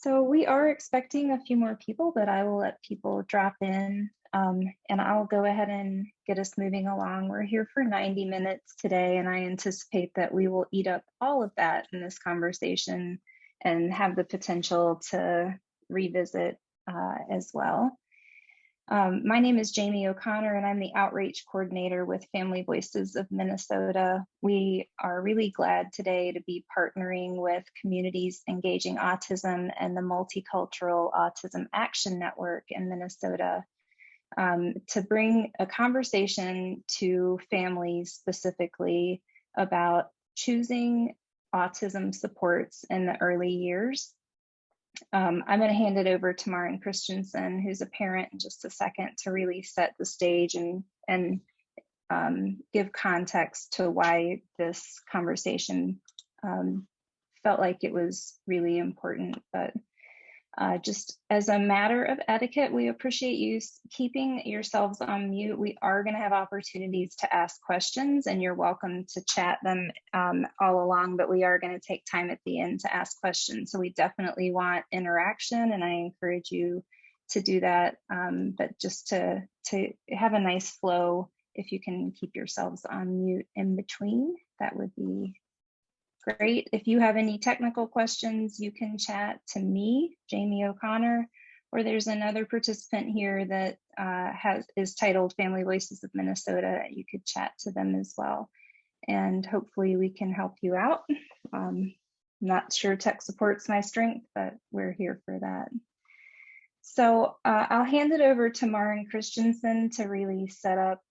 So we are expecting a few more people, but I will let people drop in and I'll go ahead and get us moving along. We're here for 90 minutes today, and I anticipate that we will eat up all of that in this conversation and have the potential to revisit as well. My name is Jamie O'Connor, and I'm the Outreach Coordinator with Family Voices of Minnesota. We are really glad today to be partnering with Communities Engaging Autism and the Multicultural Autism Action Network in Minnesota to bring a conversation to families specifically about choosing autism supports in the early years. I'm going to hand it over to Maren Christensen, who's a parent, in just a second to really set the stage and give context to why this conversation felt like it was really important. But just as a matter of etiquette, we appreciate you keeping yourselves on mute. We are going to have opportunities to ask questions, and you're welcome to chat them all along, but we are going to take time at the end to ask questions. So we definitely want interaction, and I encourage you to do that. But just to have a nice flow, if you can keep yourselves on mute in between, that would be great. If you have any technical questions, you can chat to me, Jamie O'Connor, or there's another participant here that is titled Family Voices of Minnesota. You could chat to them as well, and hopefully we can help you out. Not sure tech support's my strength, but we're here for that. So I'll hand it over to Maren Christensen to really set up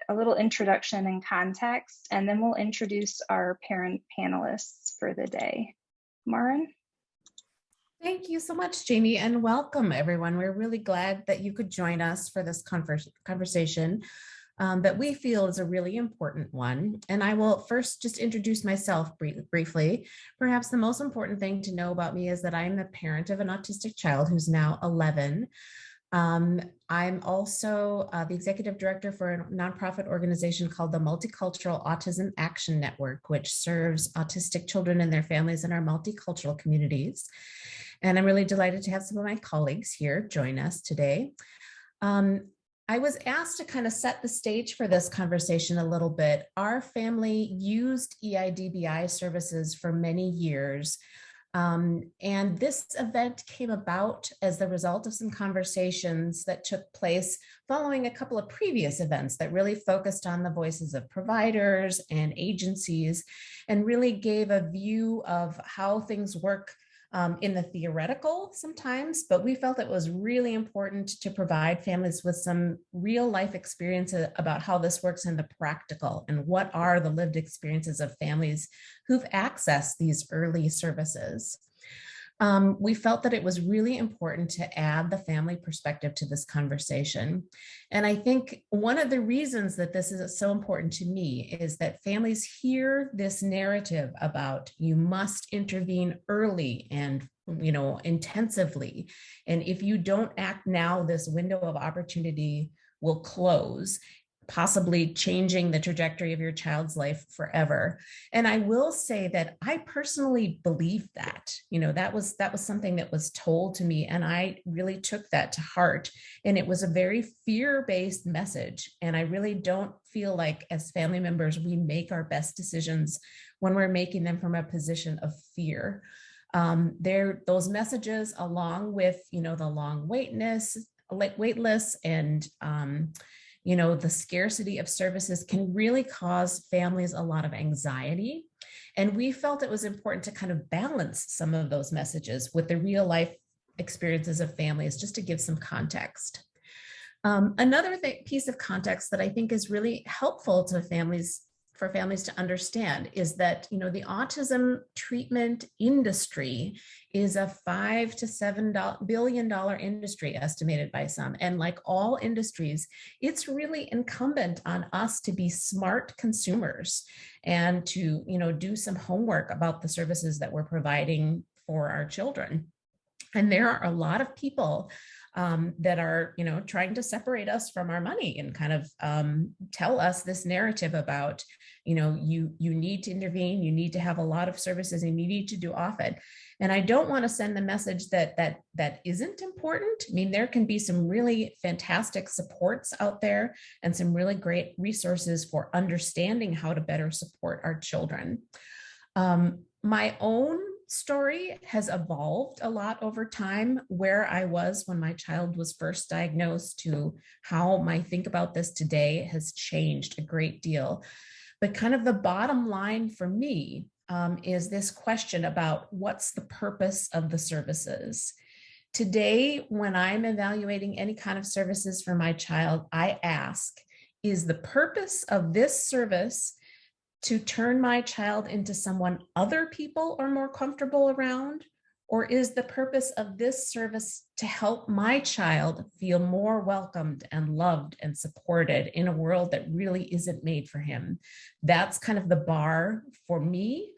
a little introduction and context, and then we'll introduce our parent panelists for the day. Maren? Thank you so much, Jamie, and welcome everyone. We're really glad that you could join us for this conversation that we feel is a really important one. And I will first just introduce myself briefly. Perhaps the most important thing to know about me is that I'm the parent of an autistic child who's now 11. I'm also the executive director for a nonprofit organization called the Multicultural Autism Action Network, which serves autistic children and their families in our multicultural communities. And I'm really delighted to have some of my colleagues here join us today. I was asked to kind of set the stage for this conversation a little bit. Our family used EIDBI services for many years. And this event came about as the result of some conversations that took place following a couple of previous events that really focused on the voices of providers and agencies and really gave a view of how things work in the theoretical sometimes, but we felt it was really important to provide families with some real life experiences about how this works in the practical and what are the lived experiences of families who've accessed these early services. We felt that it was really important to add the family perspective to this conversation. And I think one of the reasons that this is so important to me is that families hear this narrative about you must intervene early and intensively. And if you don't act now, this window of opportunity will close, possibly changing the trajectory of your child's life forever. And I will say that I personally believe that, that was something that was told to me, and I really took that to heart. And it was a very fear-based message. And I really don't feel like as family members, we make our best decisions when we're making them from a position of fear. Those messages, along with, the long wait lists and, the scarcity of services can really cause families a lot of anxiety. And we felt it was important to kind of balance some of those messages with the real life experiences of families, just to give some context. Another piece of context that I think is really helpful to families, for families to understand, is that, the autism treatment industry is a $5 to $7 billion industry estimated by some. And like all industries, it's really incumbent on us to be smart consumers and to, do some homework about the services that we're providing for our children. And there are a lot of people that are, trying to separate us from our money and kind of tell us this narrative about, you need to intervene, you need to have a lot of services, and you need to do often. And I don't want to send the message that isn't important. I mean, there can be some really fantastic supports out there and some really great resources for understanding how to better support our children. My own story has evolved a lot over time. Where I was when my child was first diagnosed to how my think about this today has changed a great deal. But kind of the bottom line for me is this question about what's the purpose of the services. Today, when I'm evaluating any kind of services for my child, I ask, is the purpose of this service to turn my child into someone other people are more comfortable around? Or is the purpose of this service to help my child feel more welcomed and loved and supported in a world that really isn't made for him? That's kind of the bar for me.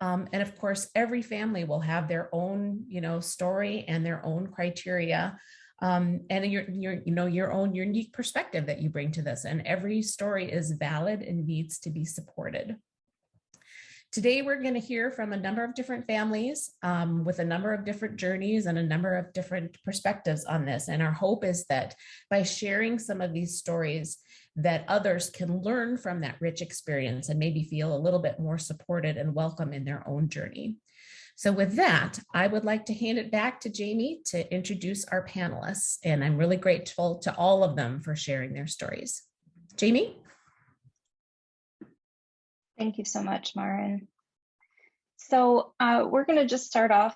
And of course, every family will have their own, story and their own criteria. And your own unique perspective that you bring to this. And every story is valid and needs to be supported. Today, we're going to hear from a number of different families with a number of different journeys and a number of different perspectives on this. And our hope is that by sharing some of these stories, that others can learn from that rich experience and maybe feel a little bit more supported and welcome in their own journey. So with that, I would like to hand it back to Jamie to introduce our panelists. And I'm really grateful to all of them for sharing their stories. Jamie? Thank you so much, Maren. So we're going to just start off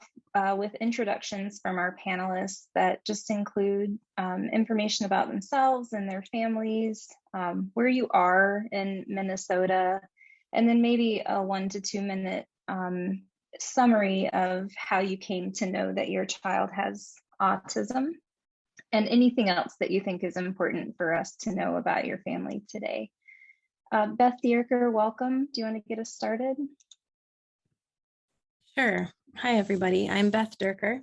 with introductions from our panelists that just include information about themselves and their families, where you are in Minnesota, and then maybe a 1 to 2 minute summary of how you came to know that your child has autism, and anything else that you think is important for us to know about your family today. Beth Dierker, welcome. Do you want to get us started? Sure. Hi, everybody. I'm Beth Dierker,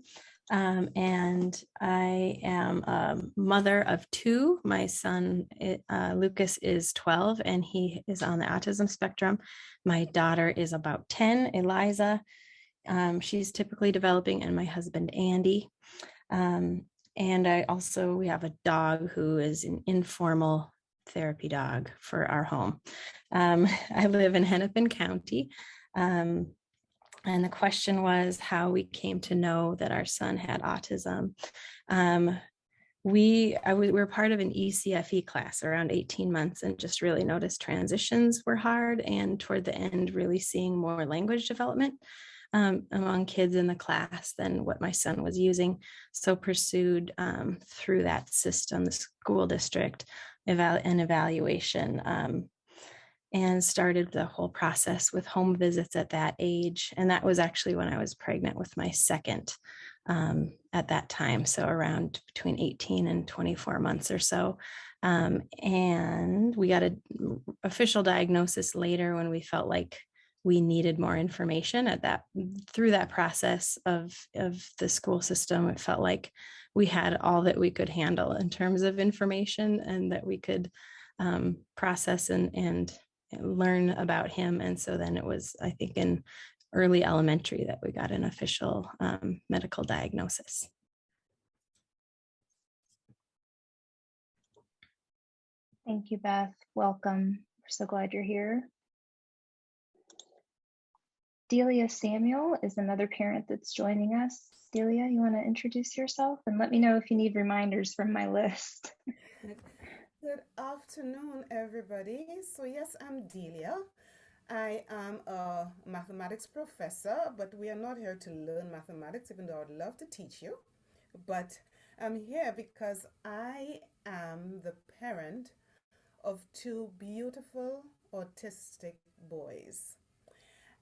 and I am a mother of 2. My son, Lucas, is 12, and he is on the autism spectrum. My daughter is about 10, Eliza. She's typically developing, and my husband, Andy. And we have a dog who is an informal therapy dog for our home. I live in Hennepin County. And the question was how we came to know that our son had autism. We were part of an ECFE class around 18 months and just really noticed transitions were hard, and toward the end, really seeing more language development among kids in the class than what my son was using. So pursued through that system, the school district, an evaluation, and started the whole process with home visits at that age. And that was actually when I was pregnant with my second at that time. So around between 18 and 24 months or so. And we got an official diagnosis later when we felt like we needed more information through that process of the school system. It felt like we had all that we could handle in terms of information and that we could process and learn about him. And so then it was, I think, in early elementary that we got an official medical diagnosis. Thank you, Beth. Welcome. We're so glad you're here. Delia Samuel is another parent that's joining us. Delia, you want to introduce yourself and let me know if you need reminders from my list. Good afternoon, everybody. So yes, I'm Delia. I am a mathematics professor, but we are not here to learn mathematics, even though I would love to teach you. But I'm here because I am the parent of 2 beautiful autistic boys.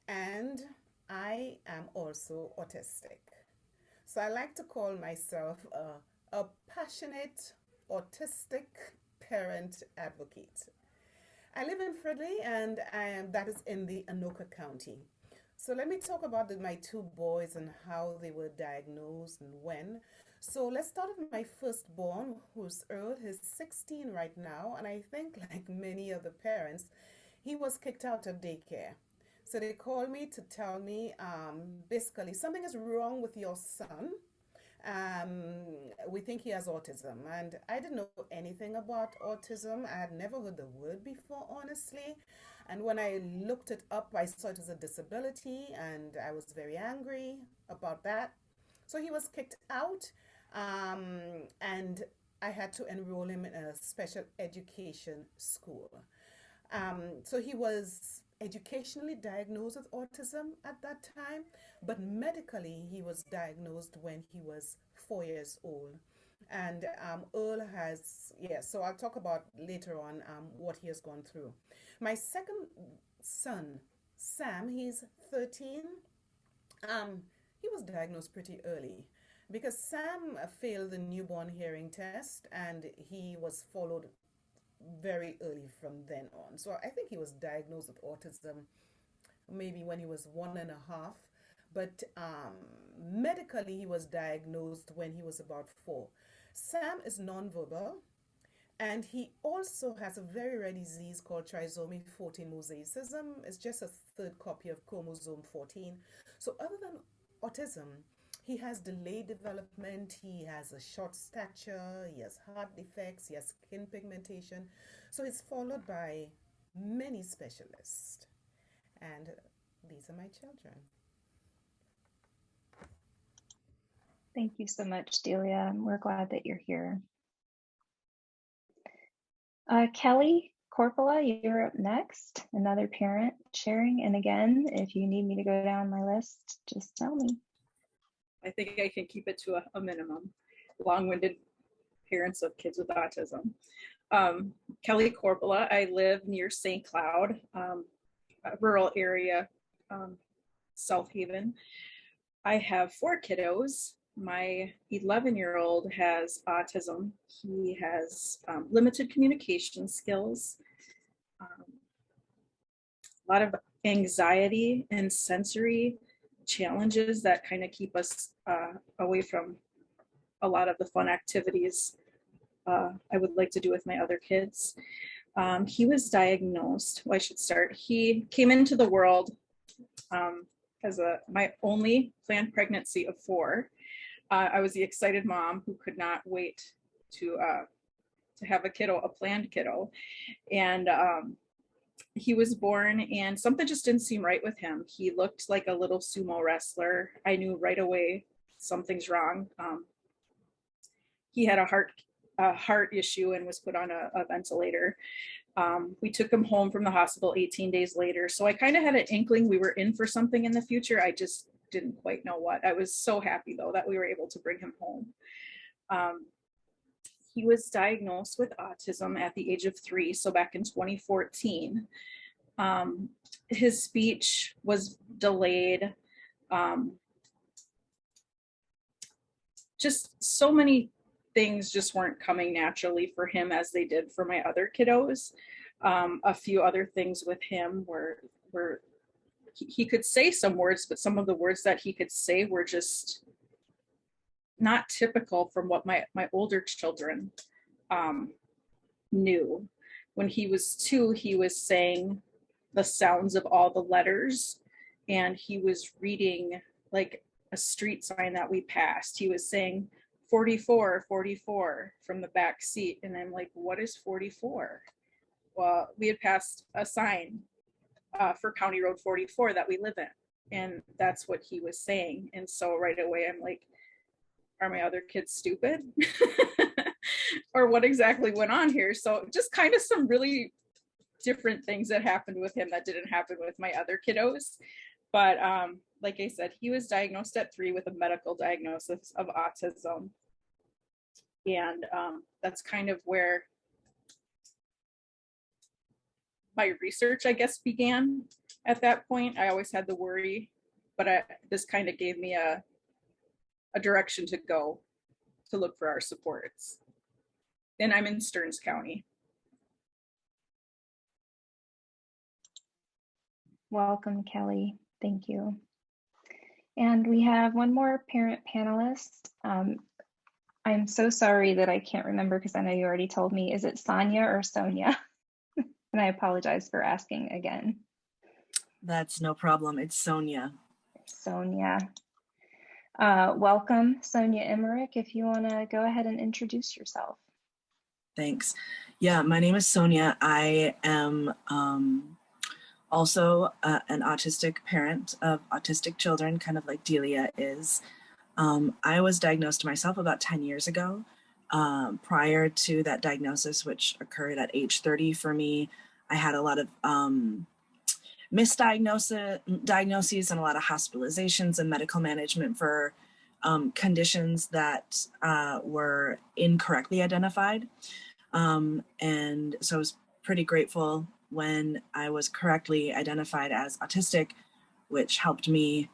And I am also autistic. So I like to call myself a passionate autistic parent advocate. I live in Fridley, and that is in the Anoka County. So let me talk about my 2 boys and how they were diagnosed and when. So let's start with my firstborn, who's Earl. He's 16 right now, and I think, like many other parents, he was kicked out of daycare. So they called me to tell me basically something is wrong with your son. We think he has autism, and I didn't know anything about autism. I had never heard the word before, honestly. And when I looked it up, I saw it was a disability, and I was very angry about that. So he was kicked out, and I had to enroll him in a special education school. So he was educationally diagnosed with autism at that time, but medically he was diagnosed when he was 4 years old. And Earl has, yeah, so I'll talk about later on what he has gone through. My second son, Sam, he's 13. He was diagnosed pretty early because Sam failed the newborn hearing test and he was followed very early from then on. So I think he was diagnosed with autism maybe when he was 1.5, but medically he was diagnosed when he was about 4. Sam is nonverbal, and he also has a very rare disease called trisomy 14 mosaicism. It's just a third copy of chromosome 14. So other than autism, he has delayed development, he has a short stature, he has heart defects, he has skin pigmentation. So he's followed by many specialists. And these are my children. Thank you so much, Delia. We're glad that you're here. Kelly Corpola, you're up next. Another parent sharing. And again, if you need me to go down my list, just tell me. I think I can keep it to a minimum. Long-winded parents of kids with autism. Kelly Corpola, I live near St. Cloud, a rural area, South Haven. I have 4 kiddos. My 11-year-old has autism. He has limited communication skills, a lot of anxiety and sensory challenges that kind of keep us away from a lot of the fun activities I would like to do with my other kids. He was diagnosed, well, I should start. He came into the world as my only planned pregnancy of 4. I was the excited mom who could not wait to have a kiddo, a planned kiddo. And he was born and something just didn't seem right with him. He looked like a little sumo wrestler. I knew right away something's wrong. He had a heart issue and was put on a ventilator. We took him home from the hospital 18 days later. So I kind of had an inkling we were in for something in the future. I just didn't quite know what. I was so happy though that we were able to bring him home. He was diagnosed with autism at the age of 3, so back in 2014. His speech was delayed. Just so many things just weren't coming naturally for him as they did for my other kiddos. A few other things with him were he could say some words, but some of the words that he could say were just not typical from what my older children knew. When he was 2, he was saying the sounds of all the letters, and he was reading like a street sign that we passed. He was saying 44, 44 from the back seat. And I'm like, what is 44? Well, we had passed a sign for County Road 44 that we live in. And that's what he was saying. And so right away, I'm like, are my other kids stupid? Or what exactly went on here? So just kind of some really different things that happened with him that didn't happen with my other kiddos. But like I said, he was diagnosed at 3 with a medical diagnosis of autism. And that's kind of where my research, I guess, began at that point. I always had the worry, but this kind of gave me a direction to go to look for our supports. And I'm in Stearns County. Welcome, Kelly. Thank you. And we have one more parent panelist. I'm so sorry that I can't remember because I know you already told me. Is it Sonia or Sonia? And I apologize for asking again. That's no problem. It's Sonia. Sonia. Welcome, Sonia Emmerich. If you want to go ahead and introduce yourself. Thanks. Yeah, my name is Sonia. I am also an autistic parent of autistic children, kind of like Delia is. I was diagnosed myself about 10 years ago. Prior to that diagnosis, which occurred at age 30 for me, I had a lot of diagnoses and a lot of hospitalizations and medical management for conditions that were incorrectly identified. And so I was pretty grateful when I was correctly identified as autistic, which helped me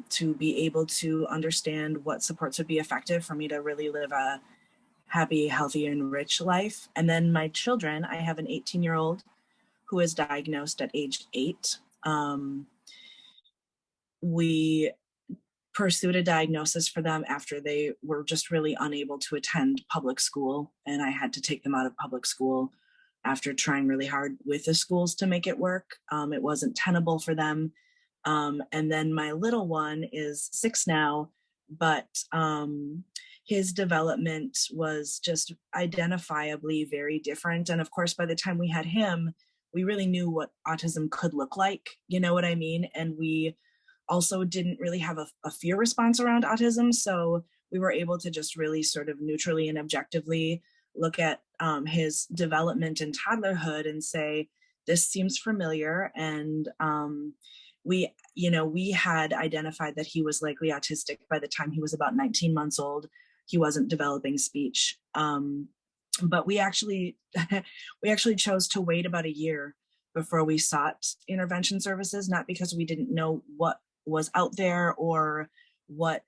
to be able to understand what supports would be effective for me to really live a happy, healthy, and rich life. And then my children, I have an 18-year-old who was diagnosed at age 8. We pursued a diagnosis for them after they were just really unable to attend public school. And I had to take them out of public school after trying really hard with the schools to make it work. It wasn't tenable for them. And then my little one is 6 now, but his development was just identifiably very different. And of course, by the time we had him, we really knew what autism could look like, you know what I mean? And we also didn't really have a fear response around autism. So we were able to just really sort of neutrally and objectively look at his development in toddlerhood and say, this seems familiar. And we had identified that he was likely autistic by the time he was about 19 months old. He wasn't developing speech. But we actually chose to wait about a year before we sought intervention services, not because we didn't know what was out there or what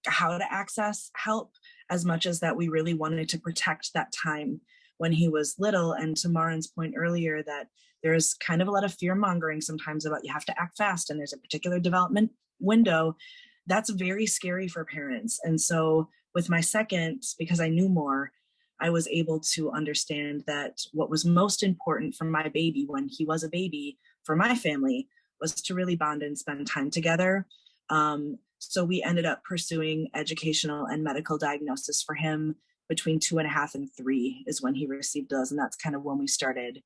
how to access help, as much as that we really wanted to protect that time when he was little. And to Marin's point earlier, that there's kind of a lot of fear mongering sometimes about you have to act fast and there's a particular development window. That's very scary for parents. And so with my second, because I knew more, I was able to understand that what was most important for my baby when he was a baby, for my family, was to really bond and spend time together. So we ended up pursuing educational and medical diagnosis for him between 2.5 and 3 is when he received those. And that's kind of when we started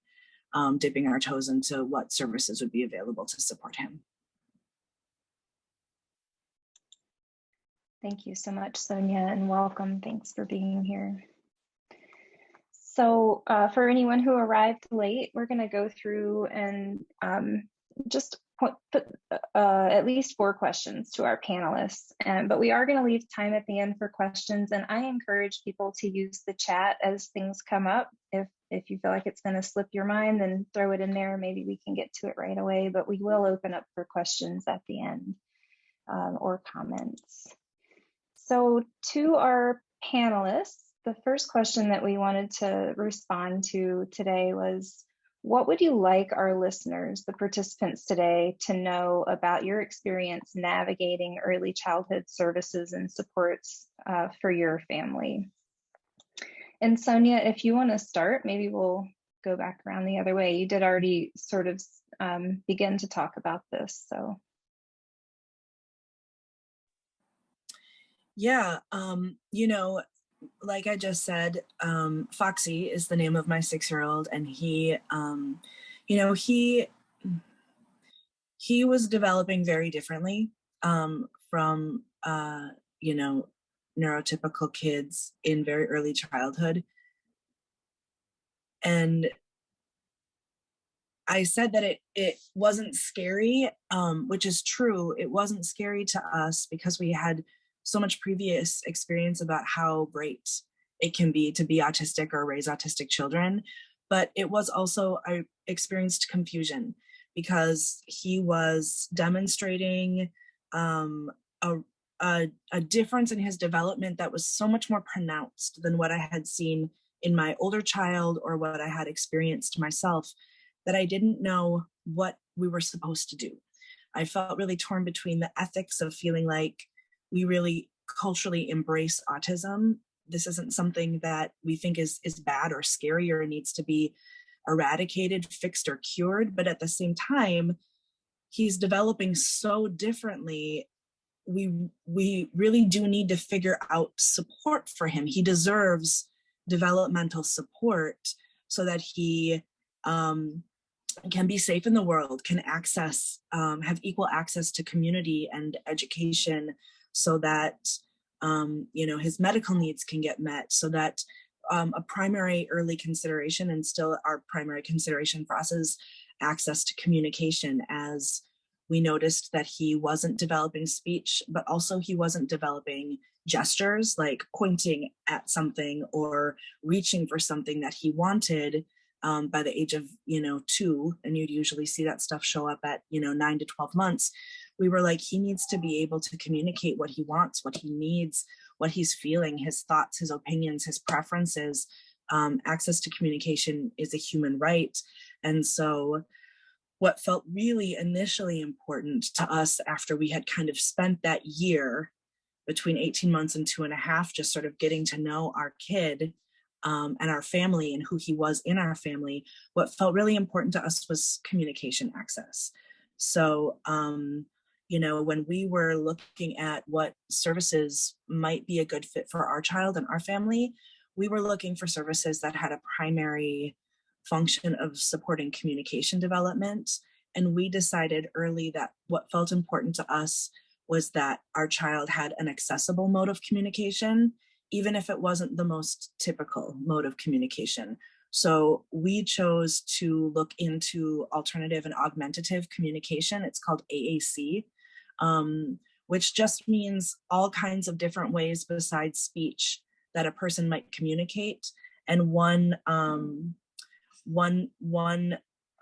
dipping our toes into what services would be available to support him. Thank you so much, Sonia, and welcome. Thanks for being here. So for anyone who arrived late, we're going to go through and just put at least 4 questions to our panelists. But we are going to leave time at the end for questions. And I encourage people to use the chat as things come up. If you feel like it's going to slip your mind, then throw it in there. Maybe we can get to it right away. But we will open up for questions at the end or comments. So to our panelists, the first question that we wanted to respond to today was, what would you like our listeners, the participants today, to know about your experience navigating early childhood services and supports for your family? And Sonia, if you want to start, maybe we'll go back around the other way. You did already sort of begin to talk about this, so. Yeah, like I just said, Foxy is the name of my 6-year-old, and he was developing very differently from neurotypical kids in very early childhood. And I said that it wasn't scary, which is true. It wasn't scary to us because we had so much previous experience about how great it can be to be autistic or raise autistic children. But it was also, I experienced confusion because he was demonstrating a difference in his development that was so much more pronounced than what I had seen in my older child or what I had experienced myself, that I didn't know what we were supposed to do. I felt really torn between the ethics of feeling like we really culturally embrace autism. This isn't something that we think is bad or scary or needs to be eradicated, fixed, or cured. But at the same time, he's developing so differently. We really do need to figure out support for him. He deserves developmental support so that he can be safe in the world, can access, have equal access to community and education, so that his medical needs can get met, so that a primary early consideration, and still our primary consideration for us, is access to communication, as we noticed that he wasn't developing speech, but also he wasn't developing gestures like pointing at something or reaching for something that he wanted by the age of 2, and you'd usually see that stuff show up at 9 to 12 months. We were like, he needs to be able to communicate what he wants, what he needs, what he's feeling, his thoughts, his opinions, his preferences. Access to communication is a human right. And so what felt really initially important to us, after we had kind of spent that year between 18 months and 2.5, just sort of getting to know our kid and our family and who he was in our family, what felt really important to us was communication access. So, when we were looking at what services might be a good fit for our child and our family, we were looking for services that had a primary function of supporting communication development. And we decided early that what felt important to us was that our child had an accessible mode of communication, even if it wasn't the most typical mode of communication. So we chose to look into alternative and augmentative communication. It's called AAC, which just means all kinds of different ways besides speech that a person might communicate. And one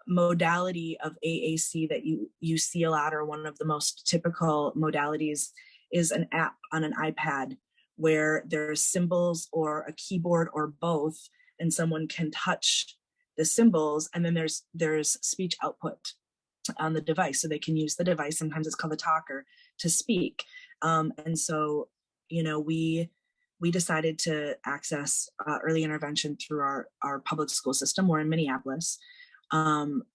modality of AAC that you see a lot, or one of the most typical modalities, is an app on an iPad where there's symbols or a keyboard or both, and someone can touch the symbols, and then there's speech output on the device, so they can use the device. Sometimes it's called a talker, to speak. And so, we decided to access early intervention through our public school system. We're in Minneapolis,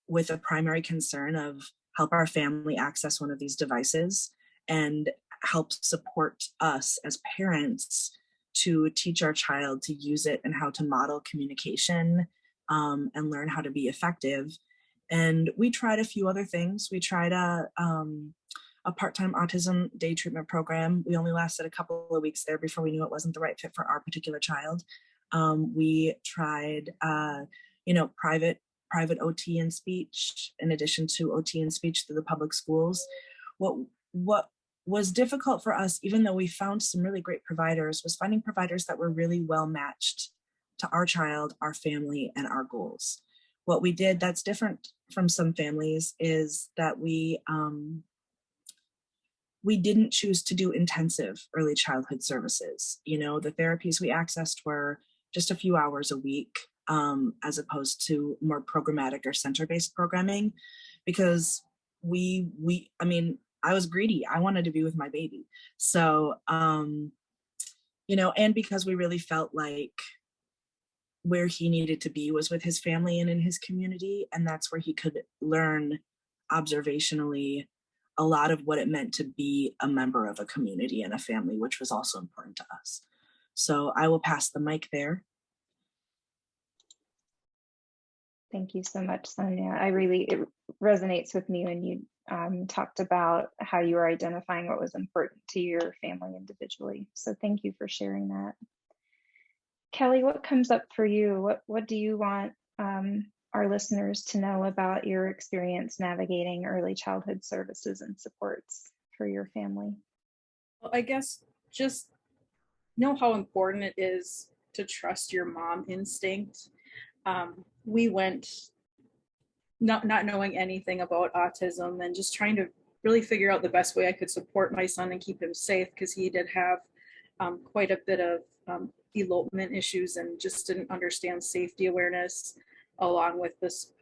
with a primary concern of help our family access one of these devices and help support us as parents to teach our child to use it and how to model communication and learn how to be effective. And we tried a few other things. We tried a part-time autism day treatment program. We only lasted a couple of weeks there before we knew it wasn't the right fit for our particular child. We tried, private OT and speech, in addition to OT and speech through the public schools. What was difficult for us, even though we found some really great providers, was finding providers that were really well matched to our child, our family, and our goals. What we did that's different from some families is that we didn't choose to do intensive early childhood services. The therapies we accessed were just a few hours a week, as opposed to more programmatic or center-based programming, because I was greedy. I wanted to be with my baby. So, and because we really felt like where he needed to be was with his family and in his community, and that's where he could learn observationally a lot of what it meant to be a member of a community and a family, which was also important to us. So I will pass the mic there. Thank you so much, Sonia. It resonates with me when you talked about how you were identifying what was important to your family individually. So thank you for sharing that. Kelly, what comes up for you? What do you want our listeners to know about your experience navigating early childhood services and supports for your family? Well, I guess just know how important it is to trust your mom instinct. We went not knowing anything about autism and just trying to really figure out the best way I could support my son and keep him safe, because he did have quite a bit of elopement issues and just didn't understand safety awareness. Along with this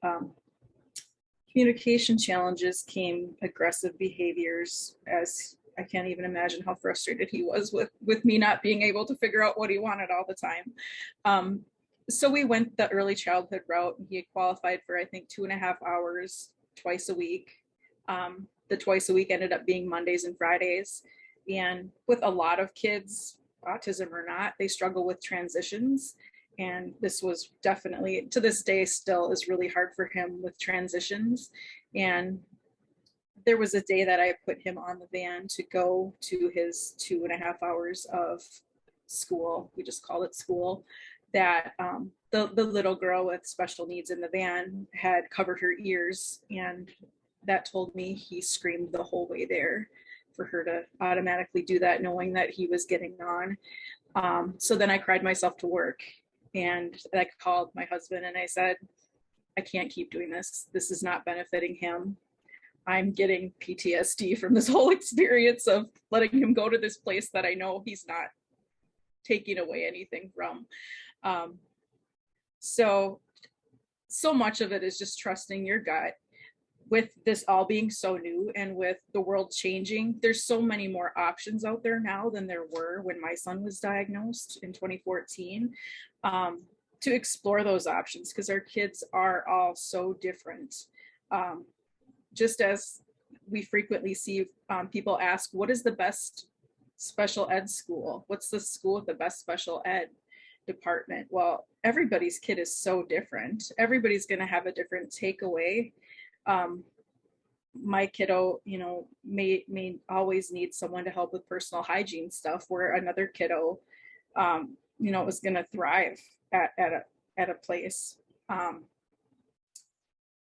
communication challenges came aggressive behaviors as I can't even imagine how frustrated he was with me not being able to figure out what he wanted all the time. So we went the early childhood route, and he had qualified for, I think, 2.5 hours twice a week. The twice a week ended up being Mondays and Fridays. And with a lot of kids, autism or not, they struggle with transitions. And this was definitely, to this day, still is really hard for him with transitions. And there was a day that I put him on the van to go to his 2.5 hours of school. We just called it school. That the little girl with special needs in the van had covered her ears, and that told me he screamed the whole way there for her to automatically do that, knowing that he was getting on. So then I cried myself to work, and I called my husband and I said, I can't keep doing this. This is not benefiting him. I'm getting PTSD from this whole experience of letting him go to this place that I know he's not taking away anything from. So much of it is just trusting your gut. With this all being so new and with the world changing, there's so many more options out there now than there were when my son was diagnosed in 2014, to explore those options, because our kids are all so different. Just as we frequently see people ask, what is the best special ed school? What's the school with the best special ed department? Well, everybody's kid is so different. Everybody's going to have a different takeaway. My kiddo, may always need someone to help with personal hygiene stuff, where another kiddo, is going to thrive at a place.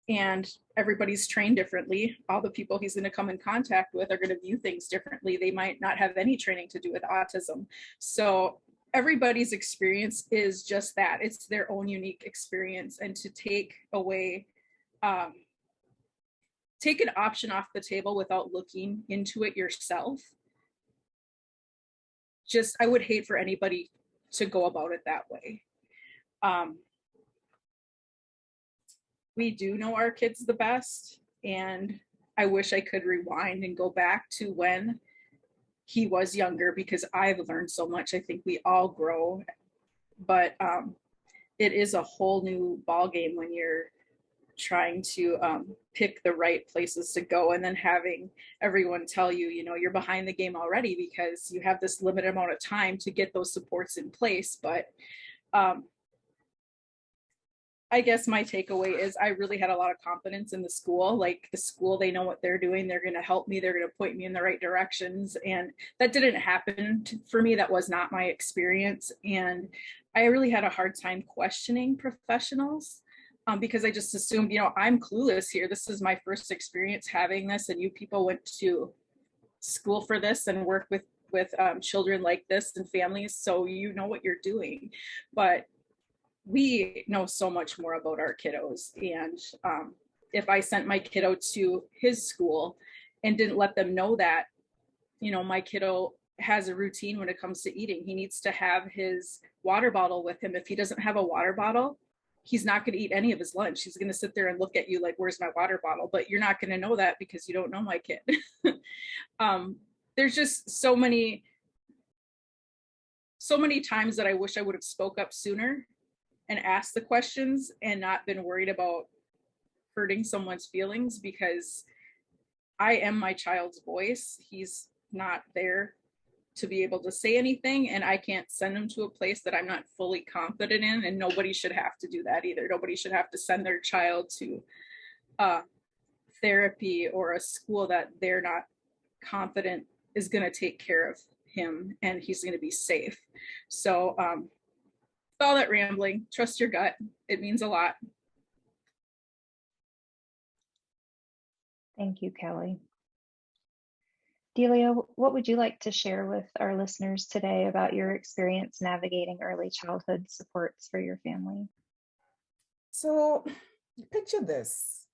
And everybody's trained differently. All the people he's going to come in contact with are going to view things differently. They might not have any training to do with autism. So everybody's experience is just that. It's their own unique experience. And to take away, take an option off the table without looking into it yourself, I would hate for anybody to go about it that way. We do know our kids the best, and I wish I could rewind and go back to when he was younger, because I've learned so much. I think we all grow, but it is a whole new ballgame when you're trying to pick the right places to go, and then having everyone tell you, you're behind the game already because you have this limited amount of time to get those supports in place. But I guess my takeaway is I really had a lot of confidence in the school. Like, the school, they know what they're doing. They're going to help me. They're going to point me in the right directions. And that didn't happen for me. That was not my experience. And I really had a hard time questioning professionals because I just assumed, I'm clueless here. This is my first experience having this. And you people went to school for this and work with children like this and families. So you know what you're doing. But we know so much more about our kiddos. And if I sent my kiddo to his school and didn't let them know that, my kiddo has a routine when it comes to eating. He needs to have his water bottle with him. If he doesn't have a water bottle, he's not going to eat any of his lunch. He's going to sit there and look at you like, where's my water bottle? But you're not going to know that because you don't know my kid. There's just so many times that I wish I would have spoke up sooner and asked the questions and not been worried about hurting someone's feelings, because I am my child's voice. He's not there to be able to say anything, and I can't send him to a place that I'm not fully confident in, and nobody should have to do that either. Nobody should have to send their child to therapy or a school that they're not confident is going to take care of him and he's going to be safe. So all that rambling, trust your gut. It means a lot. Thank you, Kelly. Delia, what would you like to share with our listeners today about your experience navigating early childhood supports for your family? So picture this.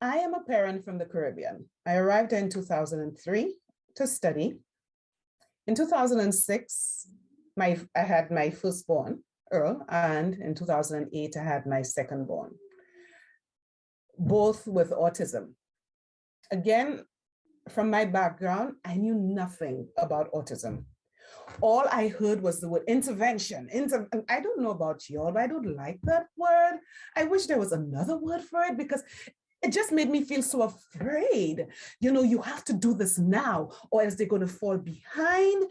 I am a parent from the Caribbean. I arrived in 2003 to study. In 2006, I had my firstborn, Earl, and in 2008, I had my secondborn, both with autism. Again, from my background, I knew nothing about autism. All I heard was the word intervention. I don't know about y'all, but I don't like that word. I wish there was another word for it because it just made me feel so afraid. You know, you have to do this now, or else they're going to fall behind.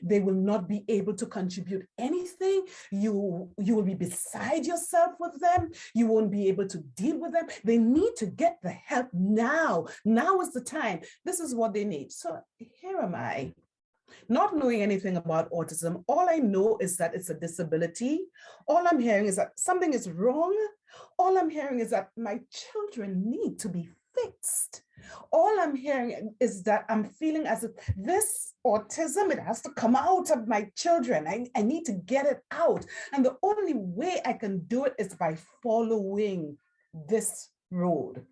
They will not be able to contribute anything. You will be beside yourself with them. You won't be able to deal with them. They need to get the help now. Now is the time. This is what they need. So here am I, not knowing anything about autism. All I know is that it's a disability. All I'm hearing is that something is wrong. All I'm hearing is that my children need to be fixed. All I'm hearing is that I'm feeling as if this autism, it has to come out of my children. I need to get it out. And the only way I can do it is by following this road.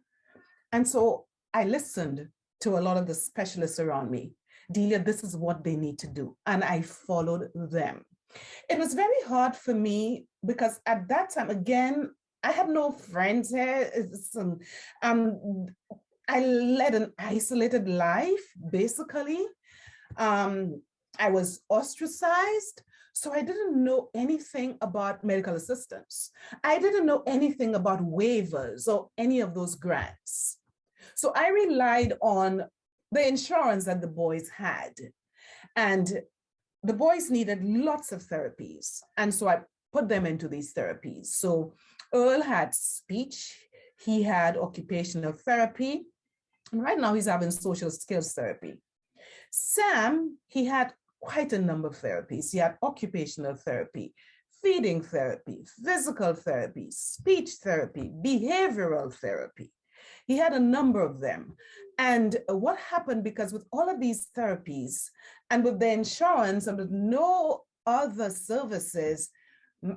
And so I listened to a lot of the specialists around me. Delia, this is what they need to do. And I followed them. It was very hard for me because at that time, again, I had no friends here. I led an isolated life, basically. I was ostracized. So I didn't know anything about medical assistance. I didn't know anything about waivers or any of those grants. So I relied on the insurance that the boys had. And the boys needed lots of therapies. And so I put them into these therapies. So Earl had speech, he had occupational therapy, and right now he's having social skills therapy. Sam, he had quite a number of therapies. He had occupational therapy, feeding therapy, physical therapy, speech therapy, behavioral therapy. He had a number of them. And what happened, because with all of these therapies and with the insurance and with no other services,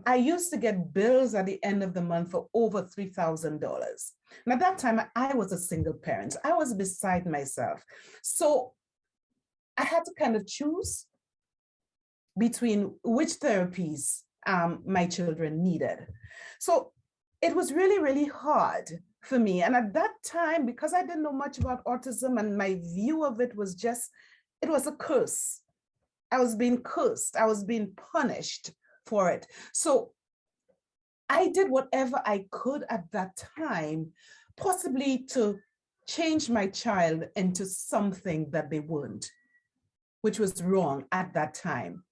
I used to get bills at the end of the month for over $3,000. And at that time, I was a single parent. I was beside myself. So I had to kind of choose between which therapies my children needed. So it was really, really hard for me. And at that time, because I didn't know much about autism and my view of it was just, it was a curse. I was being cursed. I was being punished for it. So I did whatever I could at that time, possibly to change my child into something that they weren't, which was wrong at that time.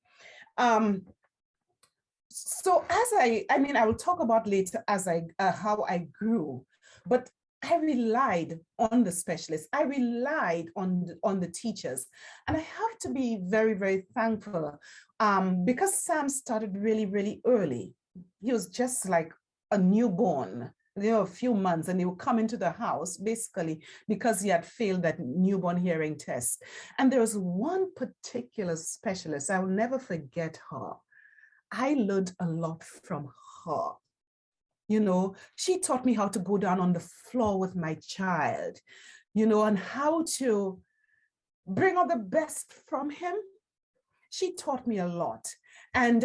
So I will talk about later as how I grew, but I relied on the specialists. I relied on the teachers. And I have to be very, very thankful because Sam started really, really early. He was just like a newborn, a few months, and he would come into the house basically because he had failed that newborn hearing test. And there was one particular specialist, I will never forget her. I learned a lot from her. She taught me how to go down on the floor with my child, and how to bring out the best from him. She taught me a lot. And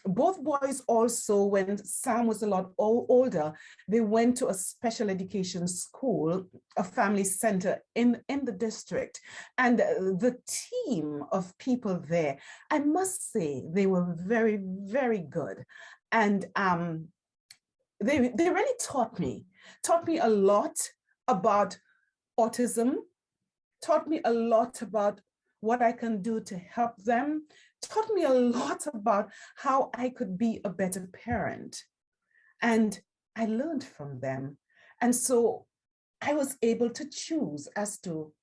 both boys also, when Sam was a lot older, they went to a special education school, a family center in the district. And the team of people there, I must say, they were very, very good. And they really taught me a lot about autism, taught me a lot about what I can do to help them, taught me a lot about how I could be a better parent. And I learned from them. And so I was able to choose as to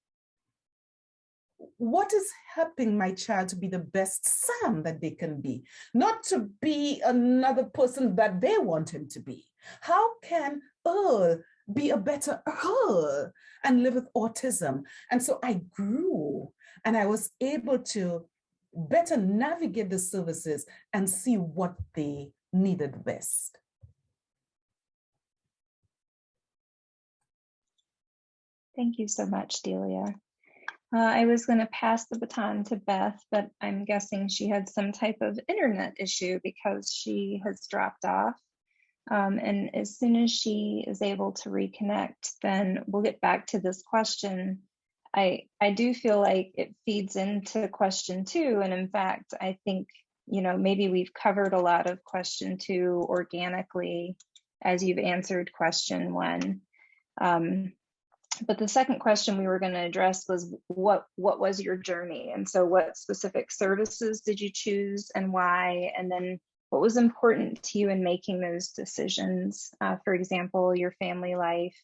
what is helping my child to be the best Sam that they can be, not to be another person that they want him to be. How can Earl be a better Earl and live with autism? And so I grew and I was able to better navigate the services and see what they needed best. Thank you so much, Delia. I was going to pass the baton to Beth, but I'm guessing she had some type of internet issue because she has dropped off. And as soon as she is able to reconnect, then we'll get back to this question I do feel like it feeds into question 2. And in fact, I think, maybe we've covered a lot of question 2 organically as you've answered question 1. But the second question we were going to address was what was your journey? And so what specific services did you choose and why? And then what was important to you in making those decisions? For example, your family life,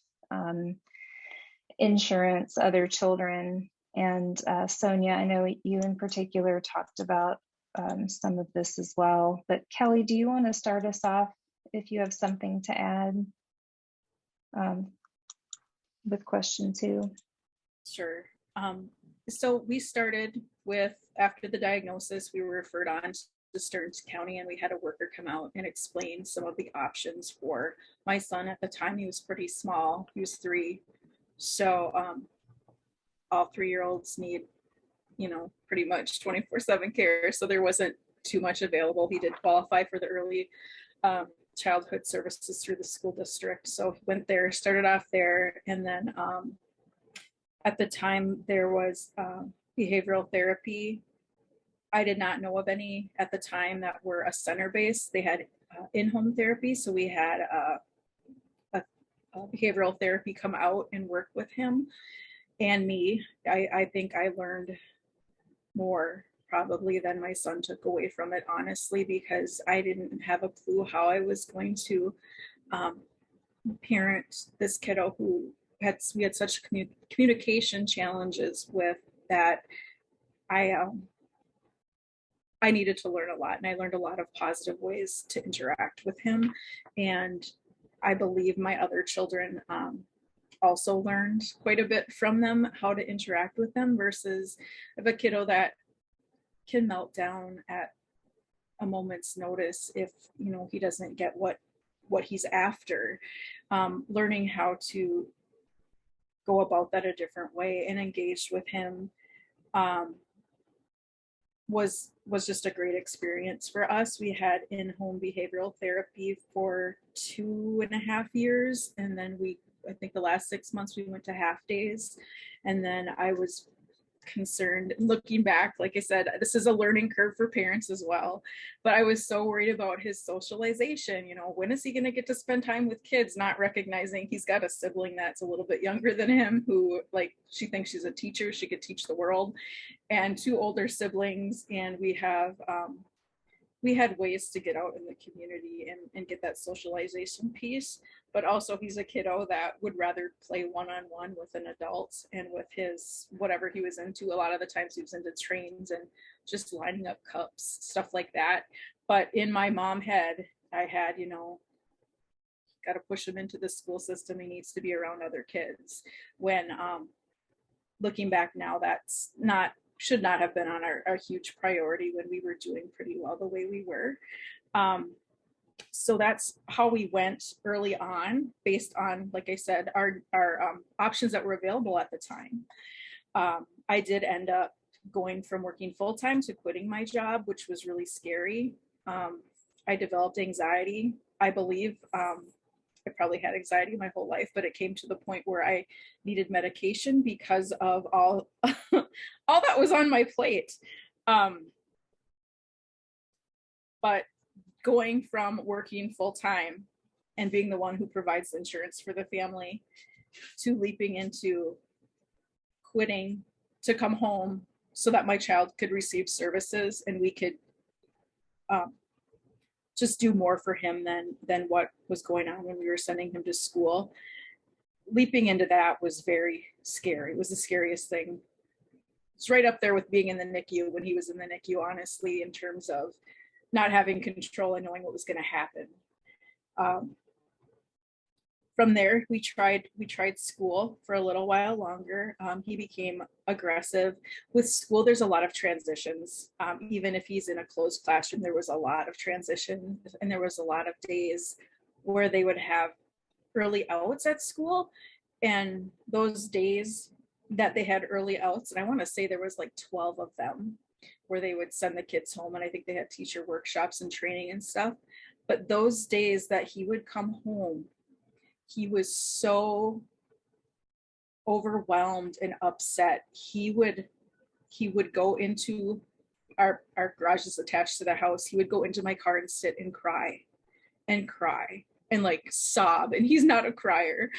insurance, other children. And Sonia, I know you in particular talked about some of this as well. But Kelly, do you want to start us off if you have something to add with question 2? Sure. So we started with, after the diagnosis, we were referred on to Stearns County, and we had a worker come out and explain some of the options for my son. At the time, he was pretty small. He was 3. So all 3-year-olds need, pretty much 24/7 care. So there wasn't too much available. He did qualify for the early childhood services through the school district. So he went there, started off there. And then at the time there was behavioral therapy. I did not know of any at the time that were a center based. They had in-home therapy. So we had a behavioral therapy come out and work with him and me. I think I learned more probably than my son took away from it, honestly, because I didn't have a clue how I was going to parent this kiddo who we had such communication challenges with that I needed to learn a lot, and I learned a lot of positive ways to interact with him. And I believe my other children also learned quite a bit from them, how to interact with them, versus of a kiddo that can melt down at a moment's notice if he doesn't get what he's after. Learning how to go about that a different way and engage with him was just a great experience for us. We had in-home behavioral therapy for 2.5 years, and then I think the last 6 months we went to half days. And then I was concerned, looking back, like I said, this is a learning curve for parents as well, but I was so worried about his socialization. When is he going to get to spend time with kids, not recognizing he's got a sibling that's a little bit younger than him, who, like, she thinks she's a teacher, she could teach the world, and 2 older siblings. And we had ways to get out in the community and get that socialization piece. But also, he's a kiddo that would rather play one-on-one with an adult and with his whatever he was into. A lot of the times he was into trains and just lining up cups, stuff like that. But in my mom head, I had, got to push him into the school system. He needs to be around other kids. When looking back now, that's should not have been on our huge priority when we were doing pretty well the way we were. So that's how we went early on, based on, like I said, our options that were available at the time. I did end up going from working full-time to quitting my job, which was really scary. I developed anxiety. I believe I probably had anxiety my whole life, but it came to the point where I needed medication because of all all that was on my plate. But going from working full-time and being the one who provides insurance for the family to leaping into quitting to come home so that my child could receive services and we could just do more for him than what was going on when we were sending him to school. Leaping into that was very scary. It was the scariest thing. It's right up there with being in the NICU when he was in the NICU, honestly, in terms of not having control and knowing what was going to happen. From there, we tried school for a little while longer. He became aggressive. With school, there's a lot of transitions. Even if he's in a closed classroom, there was a lot of transition, and there was a lot of days where they would have early outs at school. And those days that they had early outs, and I want to say there was like 12 of them, where they would send the kids home, and I think they had teacher workshops and training and stuff. But those days that he would come home, he was so overwhelmed and upset, he would go into our garage is attached to the house. He would go into my car and sit and cry and like sob. And he's not a crier.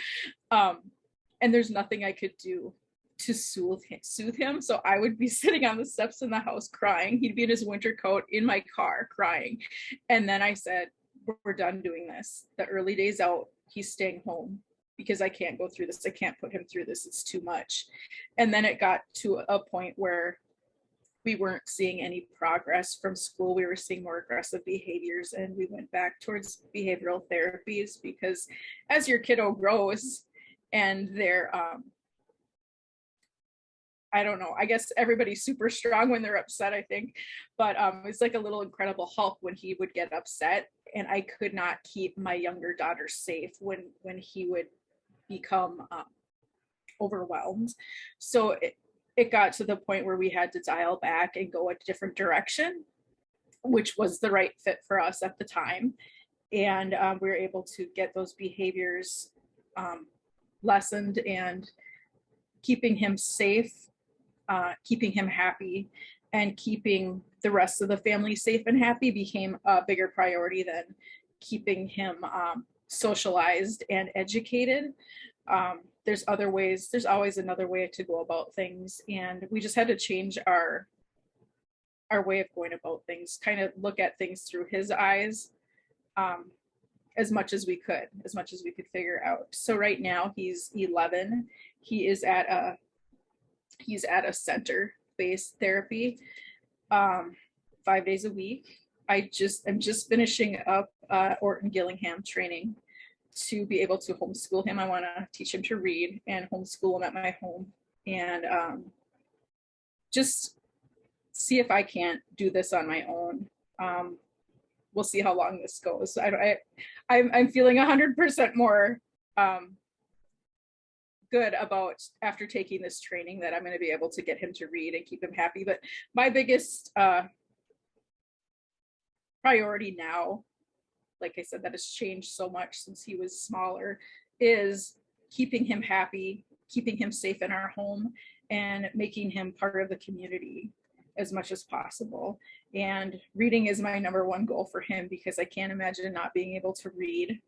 And there's nothing I could do to soothe him. So I would be sitting on the steps in the house crying. He'd be in his winter coat in my car crying. And then I said, we're done doing this. The early days out, he's staying home because I can't go through this. I can't put him through this. It's too much. And then it got to a point where we weren't seeing any progress from school. We were seeing more aggressive behaviors, and we went back towards behavioral therapies because as your kiddo grows and they're, I don't know, I guess everybody's super strong when they're upset, I think, but it's like a little Incredible Hulk when he would get upset, and I could not keep my younger daughter safe when he would become overwhelmed. So it got to the point where we had to dial back and go a different direction, which was the right fit for us at the time. And we were able to get those behaviors lessened, and keeping him safe, keeping him happy, and keeping the rest of the family safe and happy became a bigger priority than keeping him socialized and educated. There's other ways, there's always another way to go about things. And we just had to change our way of going about things, kind of look at things through his eyes as much as we could figure out. So right now he's 11. He is at a center-based therapy 5 days a week. I'm just finishing up Orton Gillingham training to be able to homeschool him. I want to teach him to read and homeschool him at my home, and just see if I can't do this on my own. We'll see how long this goes. I'm feeling 100% more good about, after taking this training, that I'm going to be able to get him to read and keep him happy. But my biggest priority now, like I said, that has changed so much since he was smaller, is keeping him happy, keeping him safe in our home, and making him part of the community as much as possible. And reading is my number one goal for him, because I can't imagine not being able to read.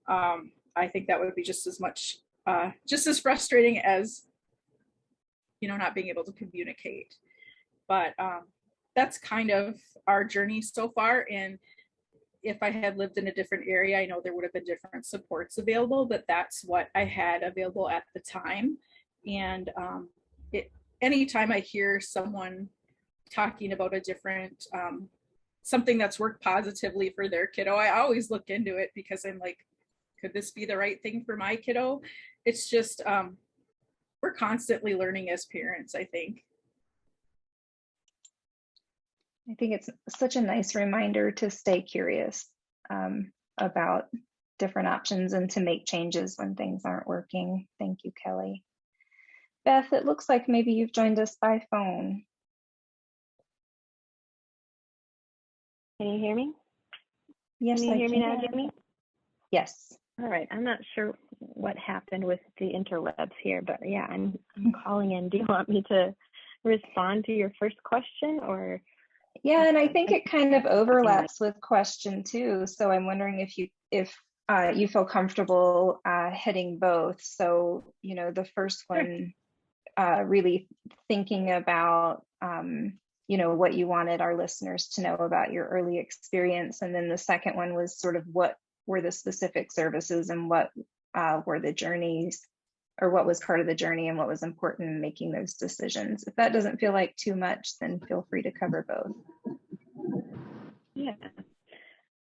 I think that would be just as frustrating as, not being able to communicate. But that's kind of our journey so far. And if I had lived in a different area, I know there would have been different supports available, but that's what I had available at the time. And anytime I hear someone talking about a different, something that's worked positively for their kiddo, I always look into it, because I'm like, could this be the right thing for my kiddo? It's just, we're constantly learning as parents, I think. I think it's such a nice reminder to stay curious about different options and to make changes when things aren't working. Thank you, Kelly. Beth, it looks like maybe you've joined us by phone. Can you hear me? Yes, Can you hear me now, Jamie? Yes. All right. I'm not sure what happened with the interwebs here, but yeah, I'm calling in. Do you want me to respond to your first question, or? Yeah, and I think it kind of overlaps with question 2. So I'm wondering if you feel comfortable hitting both. So, the first one, really thinking about, what you wanted our listeners to know about your early experience. And then the second one was sort of what were the specific services and what were the journeys, or what was part of the journey and what was important in making those decisions. If that doesn't feel like too much, then feel free to cover both. Yeah.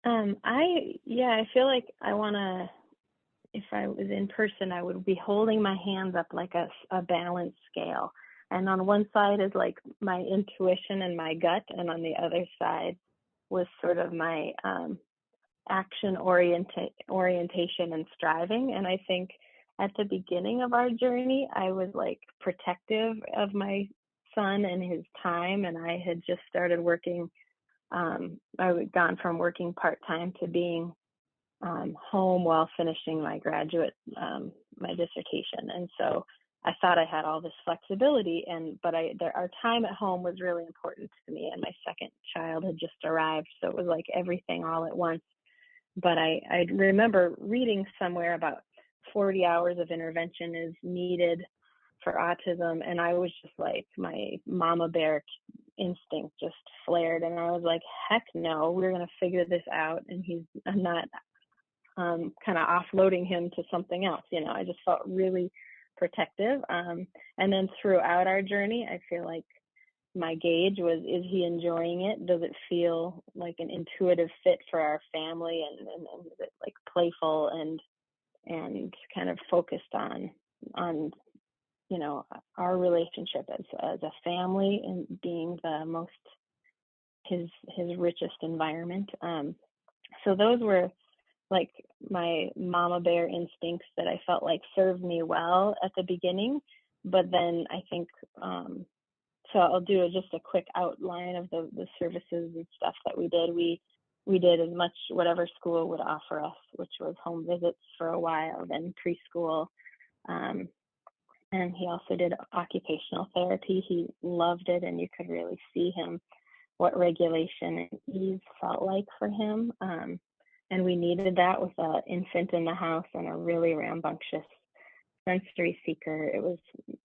I feel like I want to, if I was in person, I would be holding my hands up like a balance scale. And on one side is like my intuition and my gut, and on the other side was sort of my action orientation and striving. And I think at the beginning of our journey, I was like protective of my son and his time, and I had just started working. I had gone from working part-time to being home while finishing my graduate, my dissertation. And so I thought I had all this flexibility, but our time at home was really important to me, and my second child had just arrived, so it was like everything all at once. But I remember reading somewhere about 40 hours of intervention is needed for autism, and I was just like, my mama bear instinct just flared, and I was like, heck no, we're going to figure this out, and I'm not kind of offloading him to something else. I just felt really protective. And then throughout our journey, I feel like my gauge was, is he enjoying it? Does it feel like an intuitive fit for our family? And is it like playful and kind of focused on our relationship as a family and being the most his richest environment. So those were like my mama bear instincts that I felt like served me well at the beginning. But then I think, so I'll do just a quick outline of the services and stuff that we did. We did as much whatever school would offer us, which was home visits for a while, then preschool. And he also did occupational therapy. He loved it, and you could really see him, what regulation and ease felt like for him. And we needed that with an infant in the house and a really rambunctious sensory seeker.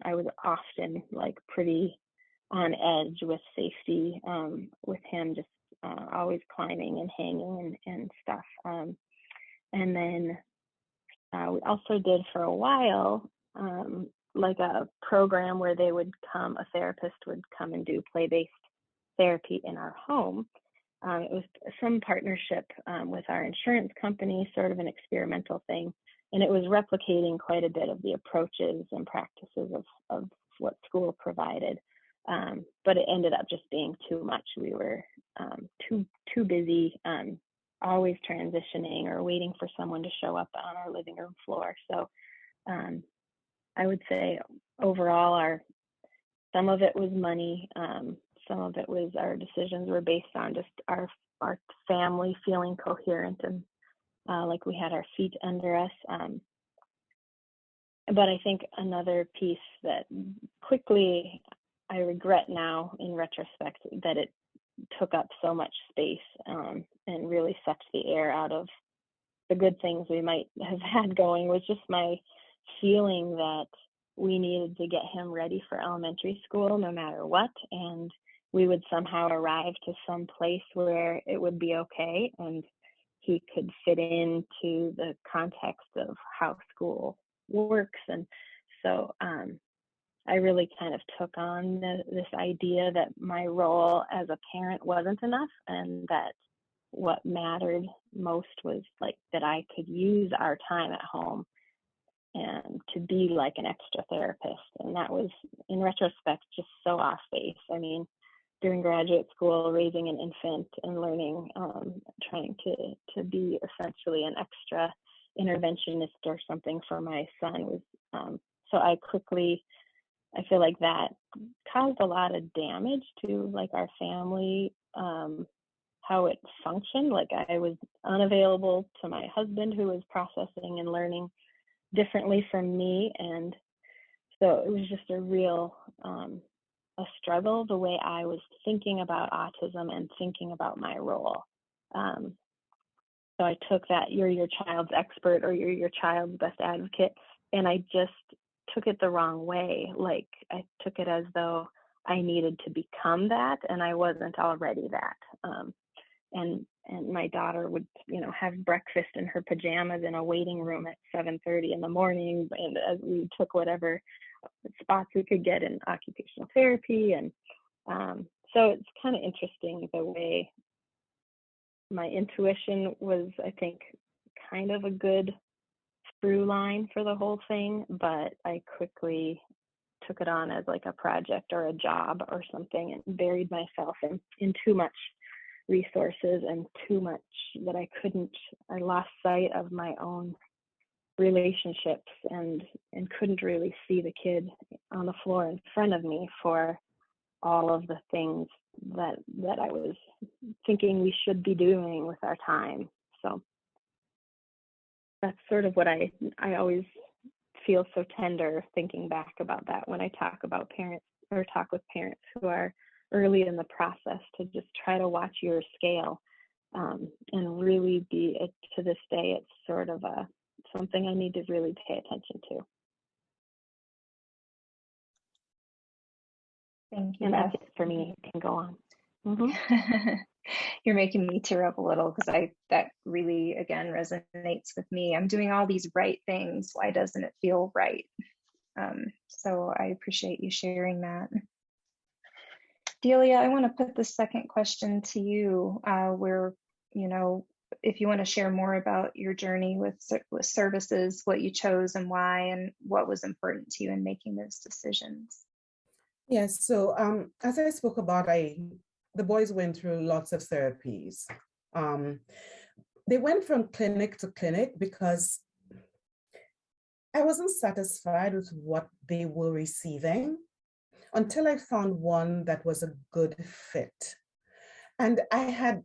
I was often like pretty on edge with safety with him, just always climbing and hanging and stuff. And then we also did for a while like a program where a therapist would come and do play-based therapy in our home. It was some partnership with our insurance company, sort of an experimental thing. And it was replicating quite a bit of the approaches and practices of what school provided. But it ended up just being too much. We were too busy, always transitioning or waiting for someone to show up on our living room floor. So I would say overall, some of it was money. Some of it was our decisions were based on just our family feeling coherent and like we had our feet under us. But I think another piece that quickly I regret now in retrospect that it took up so much space and really sucked the air out of the good things we might have had going, was just my feeling that we needed to get him ready for elementary school no matter what, and we would somehow arrive to some place where it would be okay and he could fit into the context of how school works. And so I really kind of took on this idea that my role as a parent wasn't enough, and that what mattered most was like that I could use our time at home and to be like an extra therapist. And that was, in retrospect, just so off base. I mean, during graduate school, raising an infant and learning, trying to be essentially an extra interventionist or something for my son was, so I feel like that caused a lot of damage to like our family, how it functioned. Like I was unavailable to my husband, who was processing and learning differently from me. And so it was just a real, a struggle, the way I was thinking about autism and thinking about my role. So I took that, you're your child's expert or you're your child's best advocate, and I just took it the wrong way. Like I took it as though I needed to become that, and I wasn't already that. And my daughter would, have breakfast in her pajamas in a waiting room at 7:30 in the morning, and as we took whatever spots we could get in occupational therapy. And so it's kind of interesting the way my intuition was, I think, kind of a good through line for the whole thing, but I quickly took it on as like a project or a job or something, and buried myself in too much resources and too much that I lost sight of my own relationships and couldn't really see the kid on the floor in front of me for all of the things that I was thinking we should be doing with our time. So that's sort of what I always feel so tender thinking back about that when I talk about parents or talk with parents who are early in the process, to just try to watch your scale, and really be, to this day, it's sort of something I need to really pay attention to. Thank you. And that's it for me. You can go on. Mm-hmm. You're making me tear up a little, because that really, again, resonates with me. I'm doing all these right things. Why doesn't it feel right? So I appreciate you sharing that. Delia, I want to put the second question to you, where, if you want to share more about your journey with services, what you chose and why, and what was important to you in making those decisions. Yes, so as I spoke about, the boys went through lots of therapies. They went from clinic to clinic because I wasn't satisfied with what they were receiving until I found one that was a good fit. And I had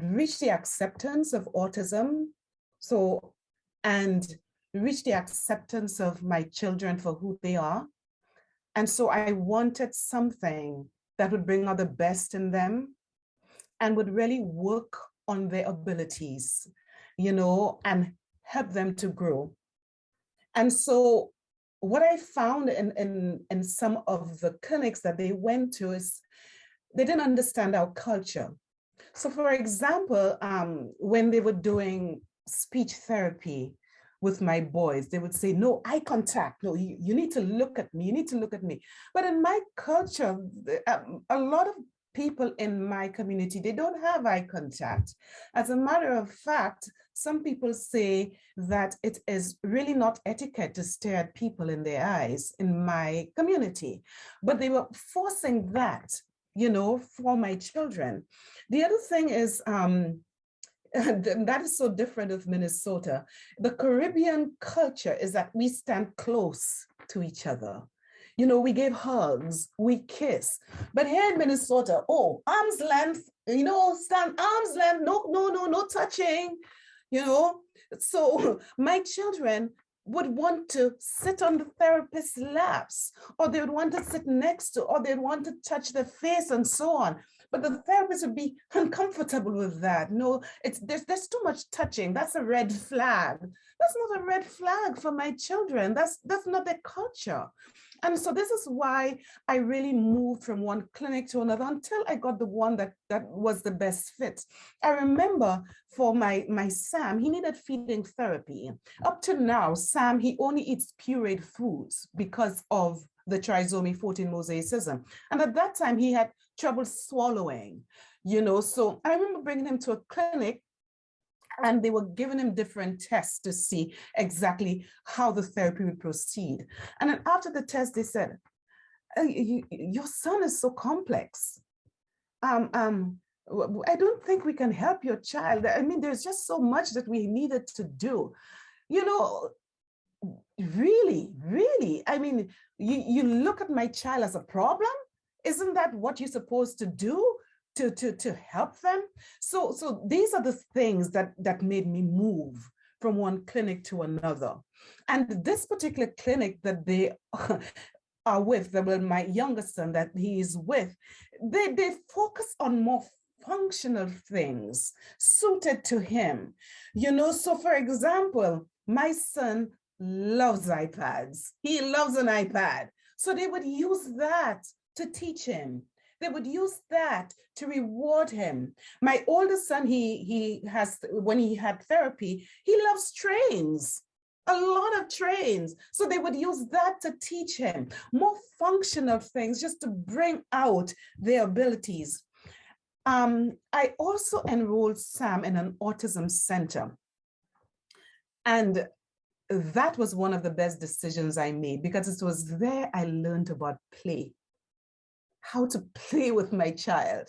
reached the acceptance of autism, and reached the acceptance of my children for who they are. And so I wanted something that would bring out the best in them and would really work on their abilities, and help them to grow. And so what I found in some of the clinics that they went to is they didn't understand our culture. So for example, when they were doing speech therapy with my boys, they would say, no, eye contact. No, you need to look at me. You need to look at me. But in my culture, a lot of people in my community, they don't have eye contact. As a matter of fact, some people say that it is really not etiquette to stare at people in their eyes in my community, but they were forcing that, for my children. The other thing is, and that is so different of Minnesota. The Caribbean culture is that we stand close to each other. We give hugs, we kiss. But here in Minnesota, arm's length, stand arm's length, no touching, So my children would want to sit on the therapist's laps, or they would want to sit next to, or they'd want to touch their face and so on. But the therapist would be uncomfortable with that. No, there's too much touching. That's a red flag. That's not a red flag for my children. That's not their culture. And so this is why I really moved from one clinic to another until I got the one that was the best fit. I remember for my Sam, he needed feeding therapy. Up to now, Sam, he only eats pureed foods because of the trisomy 14 mosaicism. And at that time, he had trouble swallowing, So I remember bringing him to a clinic, and they were giving him different tests to see exactly how the therapy would proceed. And then after the test, they said, your son is so complex. I don't think we can help your child. I mean, there's just so much that we needed to do. Really, I mean, you look at my child as a problem? Isn't that what you're supposed to do? To help them. So these are the things that made me move from one clinic to another. And this particular clinic that they are with, my youngest son that he is with, they focus on more functional things suited to him. So for example, my son loves iPads. He loves an iPad. So they would use that to teach him. They would use that to reward him. My oldest son, he has, when he had therapy, he loves trains, a lot of trains. So they would use that to teach him more functional things, just to bring out their abilities. I also enrolled Sam in an autism center. And that was one of the best decisions I made, because it was there I learned about play. How to play with my child.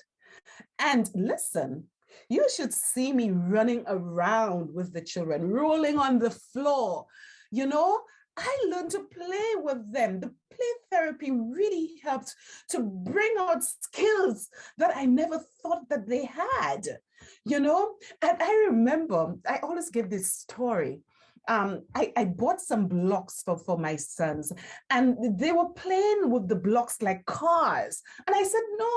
And listen, you should see me running around with the children, rolling on the floor. I learned to play with them. The play therapy really helped to bring out skills that I never thought that they had, And I remember, I always give this story. I bought some blocks for my sons, and they were playing with the blocks like cars. And I said, no.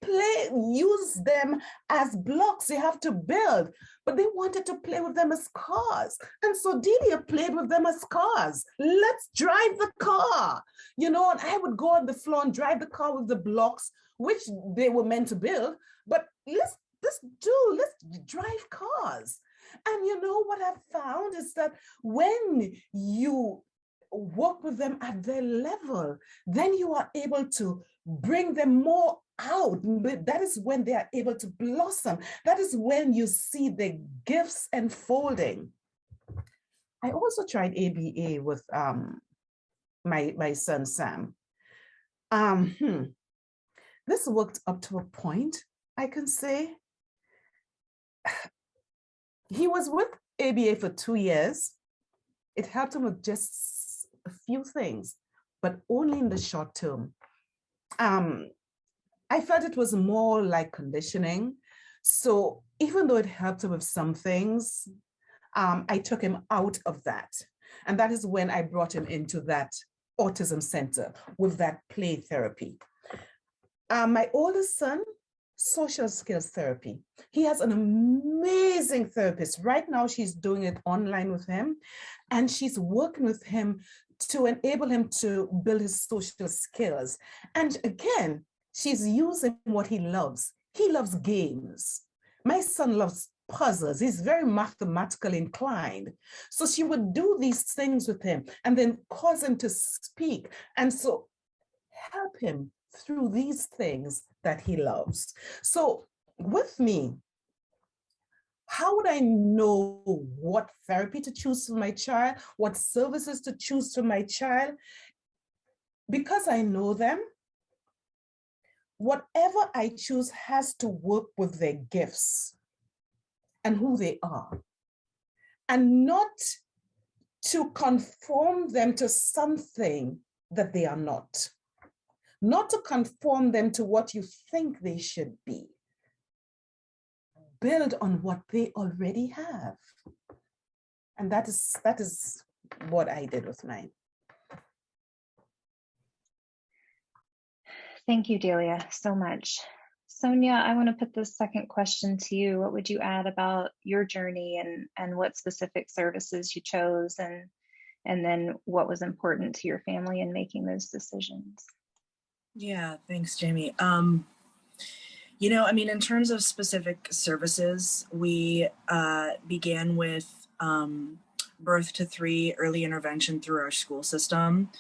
Use them as blocks you have to build. But they wanted to play with them as cars. And so Delia played with them as cars. Let's drive the car. And I would go on the floor and drive the car with the blocks, which they were meant to build. But let's drive cars. And what I've found is that when you work with them at their level, then you are able to bring them more out. That is when they are able to blossom. That is when you see the gifts unfolding. I also tried ABA with my son Sam. This worked up to a point, I can say. He was with ABA for 2 years. It helped him with just a few things, but only in the short term. I felt it was more like conditioning. So even though it helped him with some things, I took him out of that. And that is when I brought him into that autism center with that play therapy. My oldest son, social skills therapy. He has an amazing therapist. Right now, she's doing it online with him, and she's working with him to enable him to build his social skills. And again, she's using what he loves. He loves games. My son loves puzzles. He's very mathematically inclined. So she would do these things with him and then cause him to speak. And so help him through these things that he loves. So with me, how would I know what therapy to choose for my child, what services to choose for my child? Because I know them, whatever I choose has to work with their gifts and who they are, and not to conform them to something that they are not to conform them to what you think they should be. Build on what they already have. And that is what I did with mine. Thank you, Delia, so much. Sonia, I want to put this second question to you. What would you add about your journey and what specific services you chose, and then what was important to your family in making those decisions? Yeah, thanks, Jamie. In terms of specific services, we began with birth to 3 early intervention through our school system.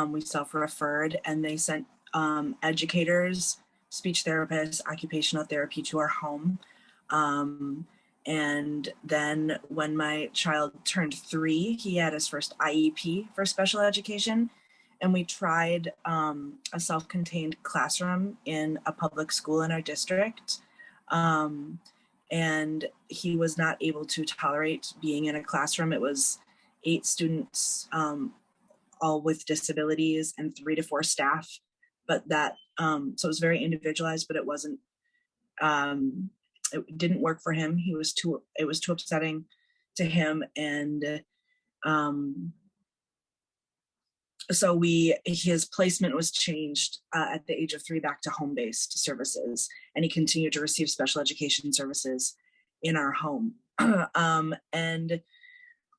We self-referred, and they sent educators, speech therapists, occupational therapy to our home. And then when my child turned 3, he had his first IEP for special education. And we tried a self-contained classroom in a public school in our district. And he was not able to tolerate being in a classroom. It was 8 students, all with disabilities, and 3 to 4 staff. But that, so it was very individualized, but it wasn't, it didn't work for him. It was too upsetting to him. And so his placement was changed at the age of 3 back to home-based services, and he continued to receive special education services in our home. And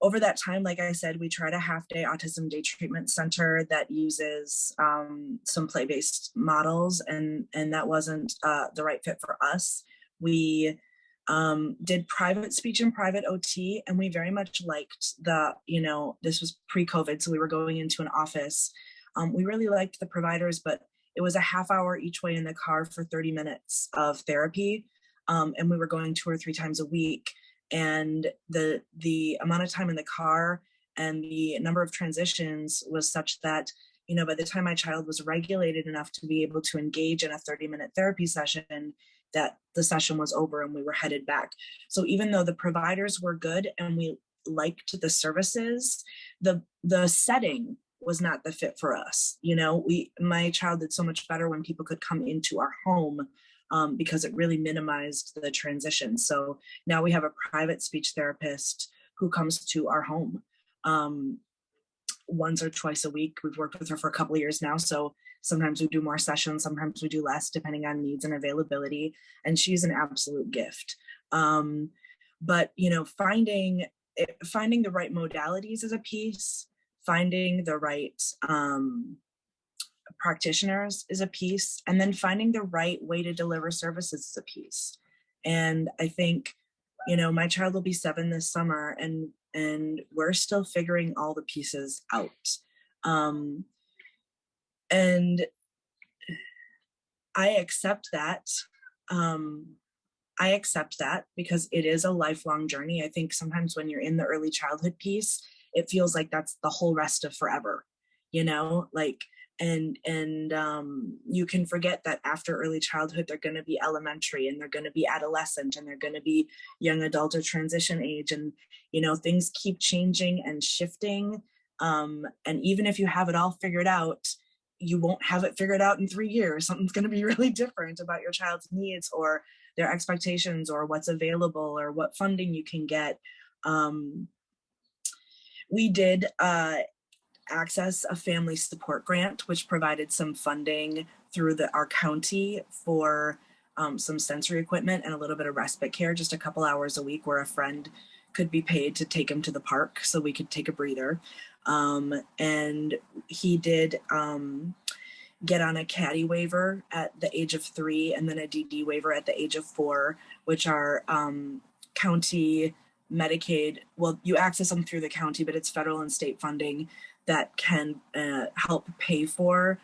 over that time, like I said, we tried a half-day autism day treatment center that uses some play-based models, and that wasn't the right fit for us. We did private speech and private OT, and we very much liked this was pre-COVID, so we were going into an office. We really liked the providers, but it was a half hour each way in the car for 30 minutes of therapy. And we were going 2 or 3 times a week. And the amount of time in the car and the number of transitions was such that, by the time my child was regulated enough to be able to engage in a 30-minute therapy session, that the session was over and we were headed back. So even though the providers were good and we liked the services, the setting was not the fit for us. My child did so much better when people could come into our home, because it really minimized the transition. So now we have a private speech therapist who comes to our home once or twice a week. We've worked with her for a couple of years now, so sometimes we do more sessions, sometimes we do less, depending on needs and availability. And she's an absolute gift. But finding the right modalities is a piece. Finding the right practitioners is a piece, and then finding the right way to deliver services is a piece. And I think, my child will be 7 this summer, and we're still figuring all the pieces out. And I accept that. I accept that because it is a lifelong journey. I think sometimes when you're in the early childhood piece, it feels like that's the whole rest of forever, and you can forget that after early childhood, they're going to be elementary, and they're going to be adolescent, and they're going to be young adult or transition age. And, things keep changing and shifting. And even if you have it all figured out, you won't have it figured out in 3 years. Something's going to be really different about your child's needs or their expectations or what's available or what funding you can get. We did access a family support grant, which provided some funding through our county for some sensory equipment and a little bit of respite care, just a couple hours a week where a friend could be paid to take him to the park so we could take a breather. And he did get on a CADDY waiver at the age of 3 and then a DD waiver at the age of 4, which are county Medicaid. Well, you access them through the county, but it's federal and state funding that can help pay for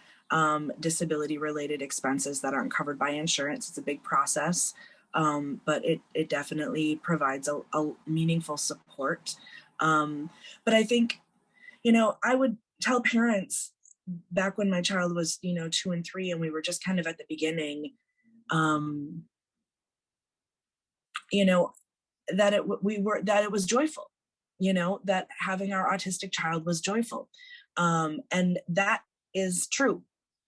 disability related expenses that aren't covered by insurance. It's a big process, but it definitely provides a meaningful support. But I think, I would tell parents back when my child was, 2 and 3, and we were just kind of at the beginning, that it was joyful, that having our autistic child was joyful. And that is true.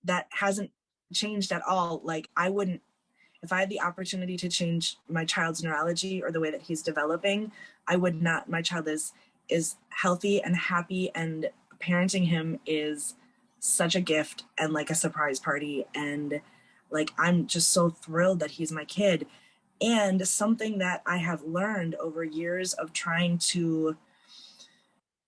That hasn't changed at all. Like, if I had the opportunity to change my child's neurology or the way that he's developing, I would not. My child is healthy and happy, and parenting him is such a gift and like a surprise party. And like, I'm just so thrilled that he's my kid. And something that I have learned over years of trying to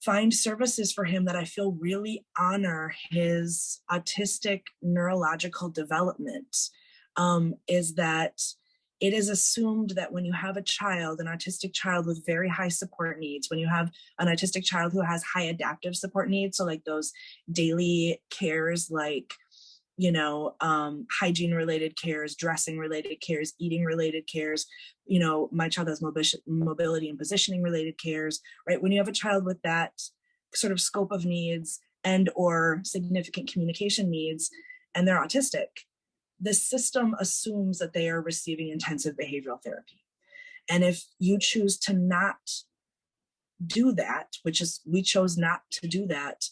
find services for him that I feel really honor his autistic neurological development, is that it is assumed that when you have a child, an autistic child with very high support needs, when you have an autistic child who has high adaptive support needs, so like those daily cares, like, hygiene related cares, dressing related cares, eating related cares, my child has mobility and positioning related cares, right? When you have a child with that sort of scope of needs and or significant communication needs, and they're autistic, the system assumes that they are receiving intensive behavioral therapy. And if you choose to not do that, which is, we chose not to do that,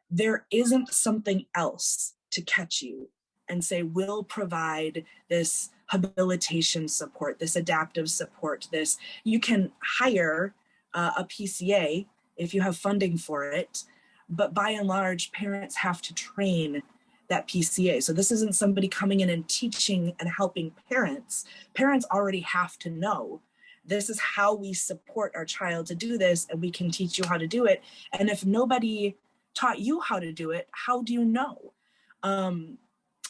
there isn't something else to catch you and say, we'll provide this habilitation support, this adaptive support, this. You can hire a PCA if you have funding for it, but by and large, parents have to train that PCA. So this isn't somebody coming in and teaching and helping parents. Parents already have to know, this is how we support our child to do this, and we can teach you how to do it. And if nobody taught you how to do it, how do you know?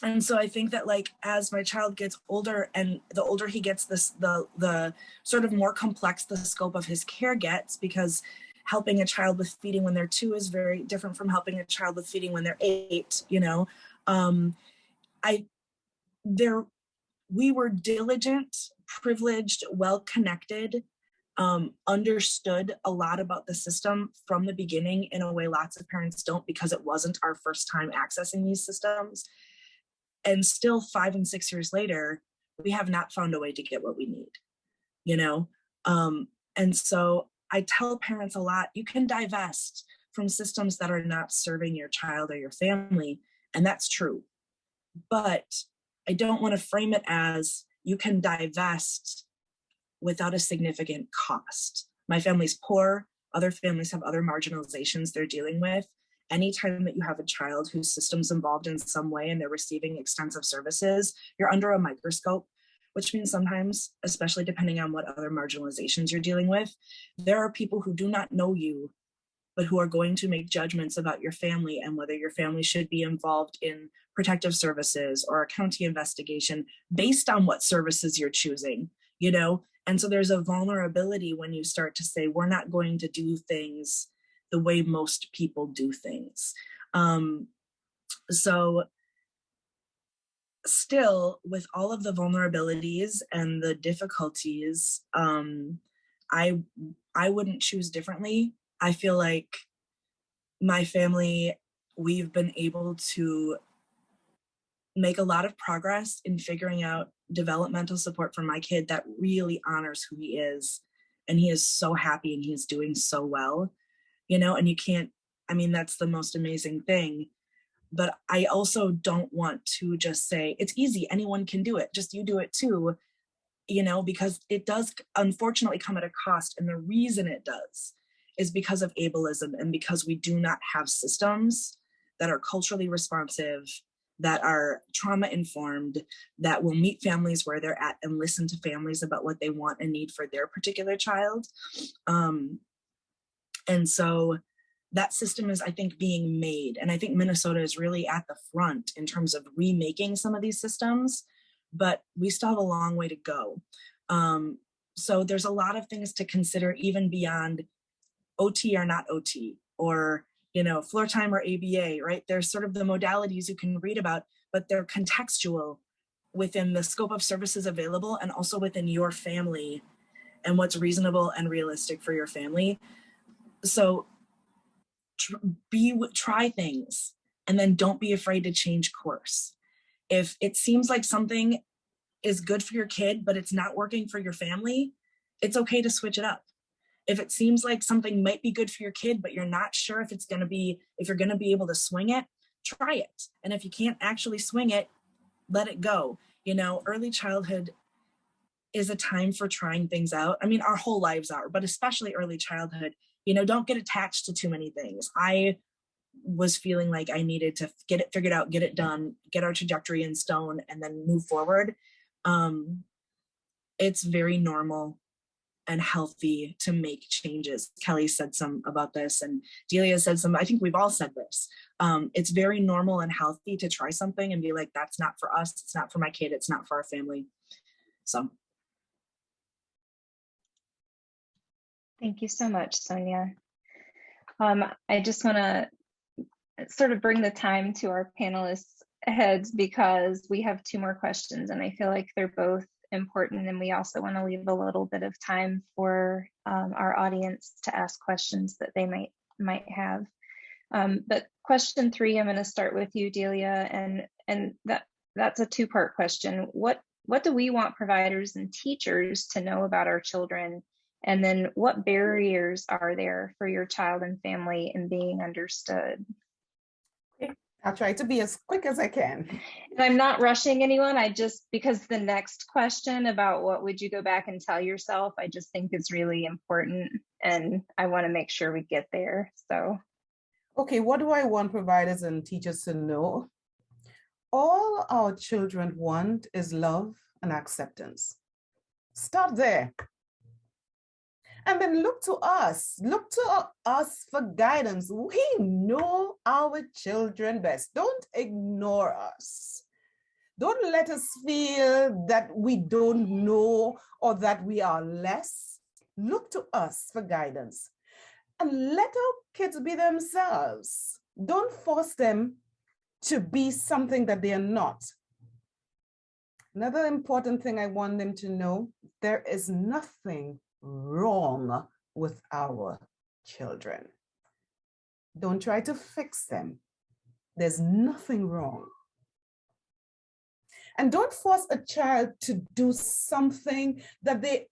And so I think that, like, as my child gets older, and the older he gets, the sort of more complex the scope of his care gets, because helping a child with feeding when they're 2 is very different from helping a child with feeding when they're 8, we were diligent, privileged, well-connected, understood a lot about the system from the beginning in a way lots of parents don't, because it wasn't our first time accessing these systems. And still 5 and 6 years later, we have not found a way to get what we need, And so I tell parents a lot, you can divest from systems that are not serving your child or your family, and that's true. But I don't want to frame it as you can divest without a significant cost. My family's poor. Other families have other marginalizations they're dealing with. Anytime that you have a child whose system's involved in some way and they're receiving extensive services, you're under a microscope, which means sometimes, especially depending on what other marginalizations you're dealing with, there are people who do not know you, but who are going to make judgments about your family and whether your family should be involved in protective services or a county investigation based on what services you're choosing, you know? And so there's a vulnerability when you start to say, we're not going to do things the way most people do things. So still, with all of the vulnerabilities and the difficulties, I wouldn't choose differently. I feel like my family, we've been able to make a lot of progress in figuring out developmental support for my kid that really honors who he is. And he is so happy and he's doing so well, you know, and you can't, I mean, that's the most amazing thing. But I also don't want to just say, it's easy, anyone can do it, just you do it too, you know, because it does unfortunately come at a cost. And the reason it does is because of ableism and because we do not have systems that are culturally responsive, that are trauma informed, that will meet families where they're at and listen to families about what they want and need for their particular child. And so that system is, I think, being made. And I think Minnesota is really at the front in terms of remaking some of these systems, but we still have a long way to go. So there's a lot of things to consider even beyond OT or not OT, or, you know, floor time or ABA, right? There's sort of the modalities you can read about, but they're contextual within the scope of services available and also within your family and what's reasonable and realistic for your family. So try things and then don't be afraid to change course. If it seems like something is good for your kid, but it's not working for your family, it's okay to switch it up. If it seems like something might be good for your kid, but you're not sure if you're going to be able to swing it, try it. And if you can't actually swing it, let it go. You know, early childhood is a time for trying things out. I mean, our whole lives are, but especially early childhood. You know, don't get attached to too many things. I was feeling like I needed to get it figured out, get it done, get our trajectory in stone, and then move forward. It's very normal and healthy to make changes. Kelly said some about this, and Delia said some. I think we've all said this. It's very normal and healthy to try something and be like, that's not for us, it's not for my kid, it's not for our family. So. Thank you so much, Sonia. I just want to sort of bring the time to our panelists' heads because we have 2 more questions and I feel like they're both important, and we also want to leave a little bit of time for our audience to ask questions that they might have. But question 3, I'm going to start with you, Delia, and that's a 2-part question. What do we want providers and teachers to know about our children? And then what barriers are there for your child and family in being understood? I'll try to be as quick as I can. And I'm not rushing anyone. Because the next question about what would you go back and tell yourself, I just think is really important. And I want to make sure we get there. So. Okay, what do I want providers and teachers to know? All our children want is love and acceptance. Stop there. And then look to us for guidance. We know our children best. Don't ignore us. Don't let us feel that we don't know or that we are less. Look to us for guidance. And let our kids be themselves. Don't force them to be something that they are not. Another important thing I want them to know, there is nothing wrong with our children. Don't try to fix them. There's nothing wrong. And don't force a child to do something that they're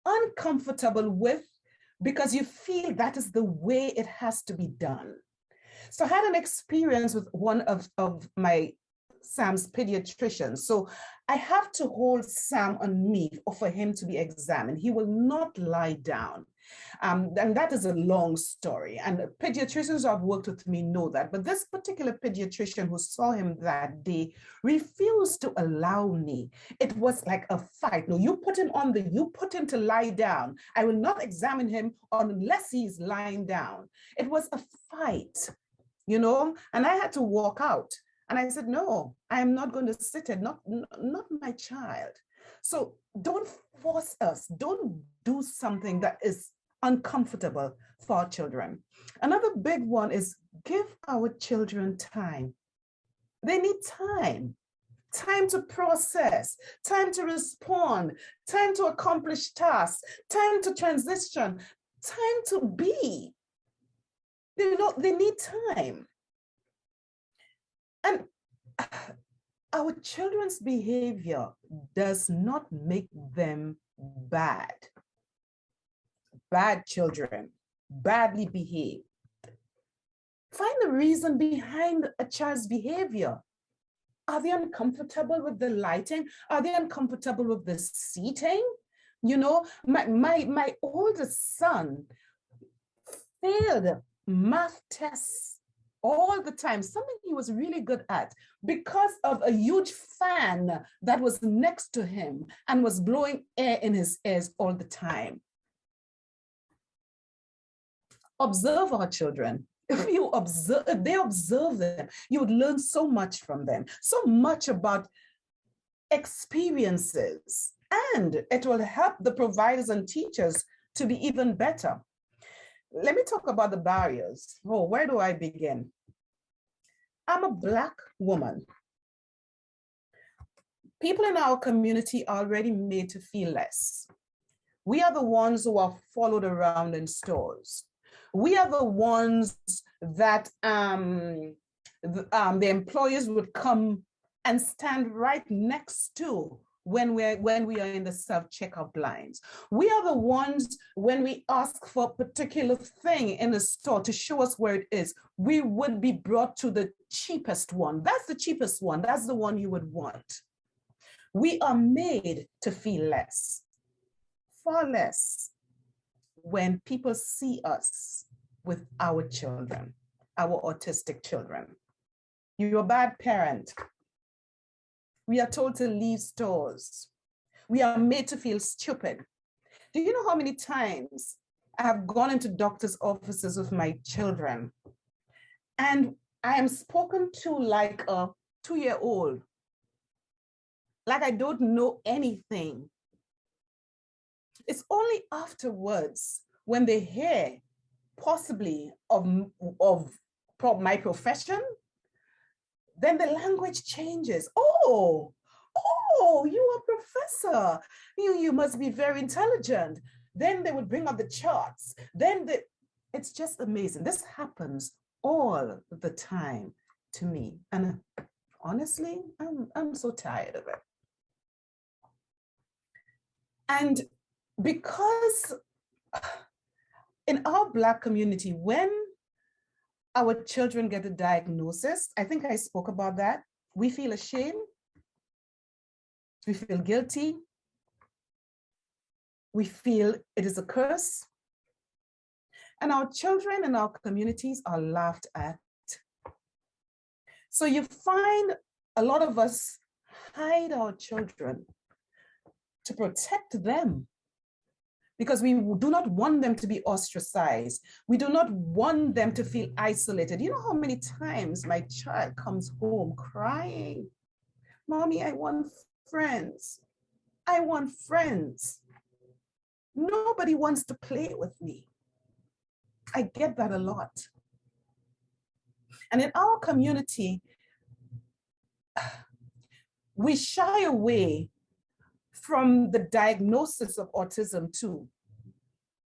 uncomfortable with because you feel that is the way it has to be done. So I had an experience with one of my Sam's pediatricians. So I have to hold Sam on me for him to be examined. He will not lie down. And that is a long story. And pediatricians who have worked with me know that. But this particular pediatrician who saw him that day refused to allow me. It was like a fight. No, you put him to lie down. I will not examine him unless he's lying down. It was a fight, you know, and I had to walk out. And I said, no, I am not going to sit it, not my child. So don't force us. Don't do something that is uncomfortable for our children. Another big one is give our children time. They need time to process, time to respond, time to accomplish tasks, time to transition, time to be. They need time. And our children's behavior does not make them bad. Bad children, badly behaved. Find the reason behind a child's behavior. Are they uncomfortable with the lighting? Are they uncomfortable with the seating? You know, my oldest son failed math tests all the time, something he was really good at, because of a huge fan that was next to him and was blowing air in his ears all the time. Observe our children. If they observe them, you would learn so much from them, so much about experiences, and it will help the providers and teachers to be even better. Let me talk about the barriers. Oh, where do I begin? I'm a Black woman. People in our community are already made to feel less. We are the ones who are followed around in stores. We are the ones that the employers would come and stand right next to when we are in the self-checkout lines. We are the ones, when we ask for a particular thing in the store to show us where it is, we would be brought to the cheapest one. That's the cheapest one. That's the one you would want. We are made to feel less, far less, when people see us with our children, our autistic children. You're a bad parent. We are told to leave stores. We are made to feel stupid. Do you know how many times I have gone into doctor's offices with my children and I am spoken to like a 2-year-old, like I don't know anything? It's only afterwards when they hear possibly of my profession, then the language changes. Oh, you are a professor. You must be very intelligent. Then they would bring up the charts. It's just amazing. This happens all the time to me. And honestly, I'm so tired of it. And because in our Black community, when our children get a diagnosis, I think I spoke about that, we feel ashamed, we feel guilty, we feel it is a curse, and our children in our communities are laughed at. So you find a lot of us hide our children to protect them, because we do not want them to be ostracized. We do not want them to feel isolated. You know how many times my child comes home crying, "Mommy, I want friends. I want friends. Nobody wants to play with me." I get that a lot. And in our community, we shy away from the diagnosis of autism too,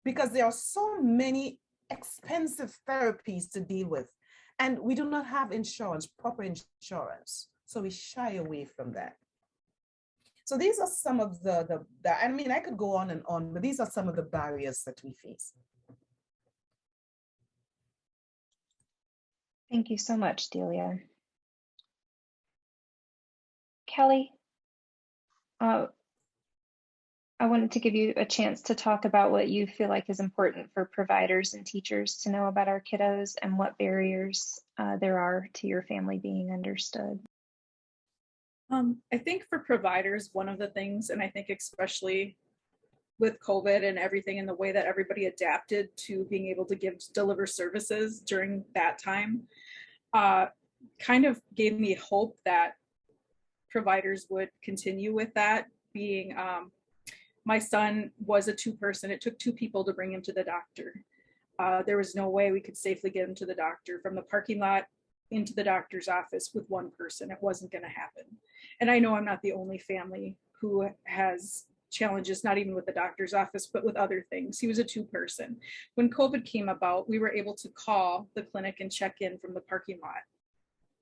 because there are so many expensive therapies to deal with, and we do not have insurance, proper insurance. So we shy away from that. So these are some of I mean, I could go on and on, but these are some of the barriers that we face. Thank you so much, Delia. Kelly, I wanted to give you a chance to talk about what you feel like is important for providers and teachers to know about our kiddos and what barriers there are to your family being understood. I think for providers, one of the things, and I think especially with COVID and everything and the way that everybody adapted to being able to deliver services during that time, kind of gave me hope that providers would continue with that. Being my son was a two-person. It took two people to bring him to the doctor. There was no way we could safely get him to the doctor from the parking lot into the doctor's office with one person. It wasn't going to happen. And I know I'm not the only family who has challenges, not even with the doctor's office, but with other things. He was a two-person. When COVID came about, we were able to call the clinic and check in from the parking lot.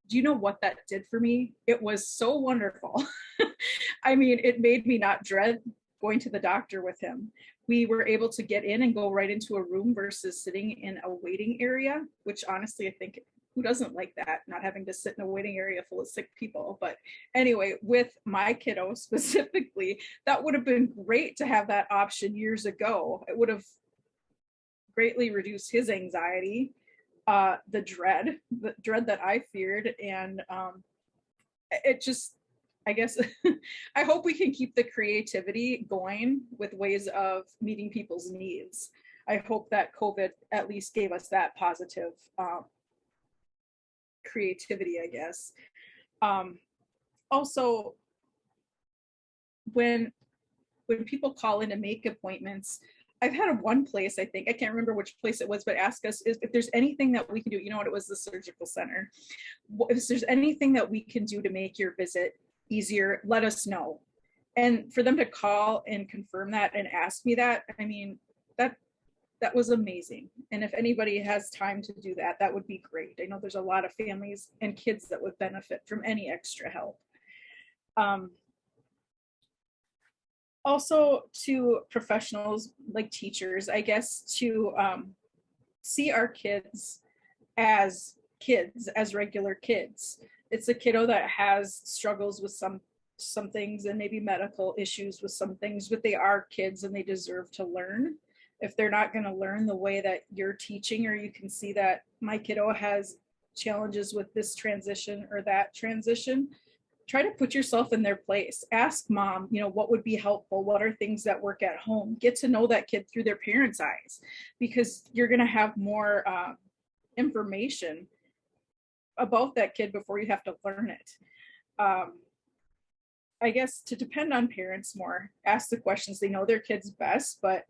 Do you know what that did for me? It was so wonderful. I mean, it made me not dread going to the doctor with him. We were able to get in and go right into a room versus sitting in a waiting area, which honestly, I think, who doesn't like that, not having to sit in a waiting area full of sick people? But anyway, with my kiddo specifically, that would have been great to have that option years ago. It would have greatly reduced his anxiety, the dread that I feared. And it just, I guess, I hope we can keep the creativity going with ways of meeting people's needs. I hope that COVID at least gave us that positive creativity, I guess. Also, when people call in to make appointments, I've had one place, I think, I can't remember which place it was, but ask us if there's anything that we can do. You know what, it was the surgical center. If there's anything that we can do to make your visit easier, let us know. And for them to call and confirm that and ask me that, I mean, that was amazing. And if anybody has time to do that, that would be great. I know there's a lot of families and kids that would benefit from any extra help. Also, to professionals like teachers, I guess, to see our kids, as regular kids. It's a kiddo that has struggles with some things and maybe medical issues with some things, but they are kids and they deserve to learn. If they're not going to learn the way that you're teaching, or you can see that my kiddo has challenges with this transition or that transition, try to put yourself in their place. Ask mom, what would be helpful? What are things that work at home? Get to know that kid through their parents' eyes, because you're going to have more information about that kid before you have to learn it. I guess to depend on parents more, ask the questions. They know their kids best, but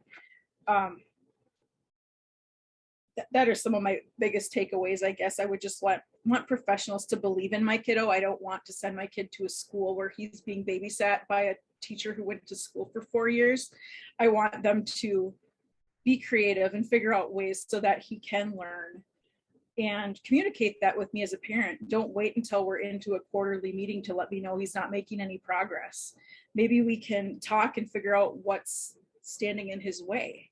that are some of my biggest takeaways. I guess I would just want professionals to believe in my kiddo. I don't want to send my kid to a school where he's being babysat by a teacher who went to school for 4 years. I want them to be creative and figure out ways so that he can learn, and communicate that with me as a parent. Don't wait until we're into a quarterly meeting to let me know he's not making any progress. Maybe we can talk and figure out what's standing in his way.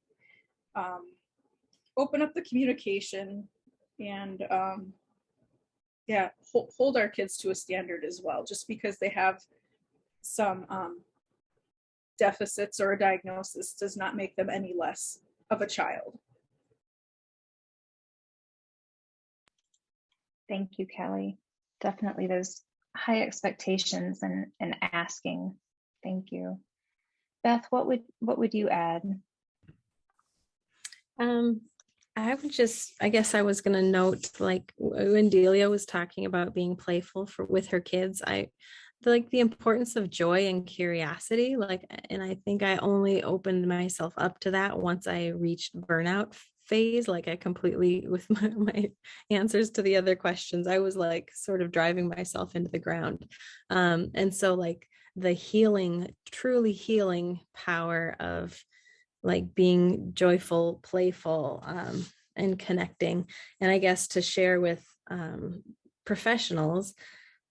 Open up the communication, and hold our kids to a standard as well. Just because they have some deficits or a diagnosis does not make them any less of a child. Thank you, Kelly. Definitely those high expectations and asking. Thank you. Beth, what would you add? I guess I was going to note, like when Delia was talking about being playful with her kids, I like the importance of joy and curiosity. And I think I only opened myself up to that once I reached burnout phase. Like I completely, with my answers to the other questions, I was like sort of driving myself into the ground. And so like the truly healing power of like being joyful, playful, and connecting. And I guess to share with professionals,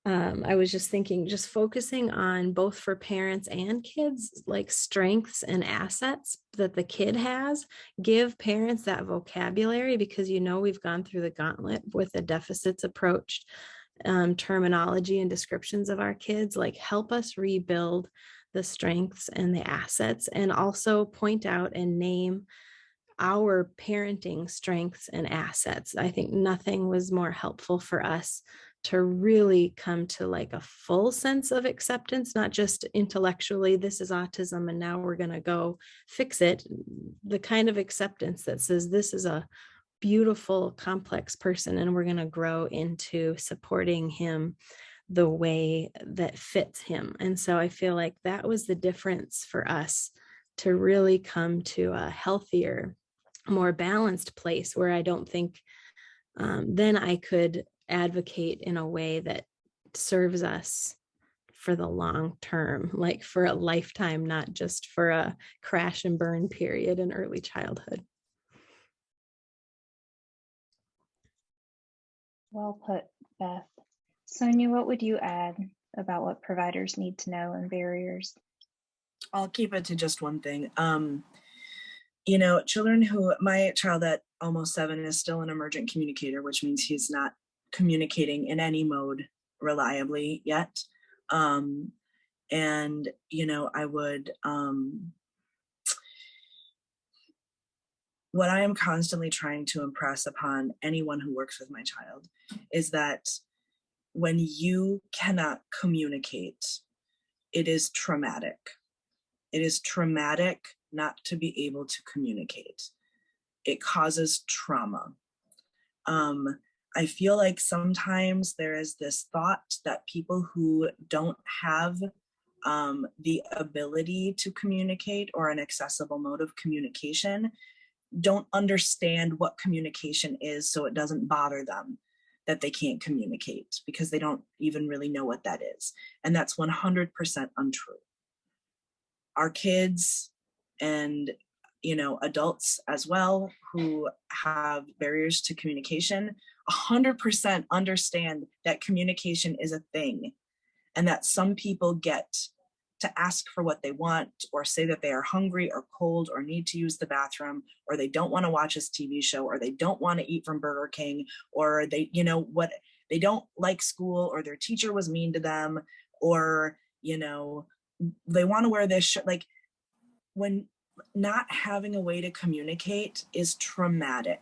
I was just thinking, just focusing on both for parents and kids, like strengths and assets that the kid has. Give parents that vocabulary, because we've gone through the gauntlet with the deficits approach, terminology and descriptions of our kids. Like help us rebuild the strengths and the assets, and also point out and name our parenting strengths and assets. I think nothing was more helpful for us to really come to like a full sense of acceptance, not just intellectually, this is autism and now we're going to go fix it. The kind of acceptance that says this is a beautiful, complex person, and we're going to grow into supporting him the way that fits him. And so I feel like that was the difference for us to really come to a healthier, more balanced place where I don't think then I could advocate in a way that serves us for the long term, like for a lifetime, not just for a crash and burn period in early childhood. Well put, Beth. Sonia, what would you add about what providers need to know and barriers? I'll keep it to just one thing. You know, children who, my child at almost 7 is still an emergent communicator, which means he's not communicating in any mode reliably yet. And, you know, I would, what I am constantly trying to impress upon anyone who works with my child is that when you cannot communicate, it is traumatic. It is traumatic not to be able to communicate. It causes trauma. I feel like sometimes there is this thought that people who don't have the ability to communicate or an accessible mode of communication don't understand what communication is, so it doesn't bother them that they can't communicate because they don't even really know what that is. And that's 100% untrue. Our kids and, you know, adults as well who have barriers to communication 100% understand that communication is a thing, and that some people get to ask for what they want or say that they are hungry or cold or need to use the bathroom, or they don't want to watch this TV show, or they don't want to eat from Burger King, or they, you know, what, they don't like school, or their teacher was mean to them, or, you know, they want to wear this shirt. Like, when not having a way to communicate is traumatic.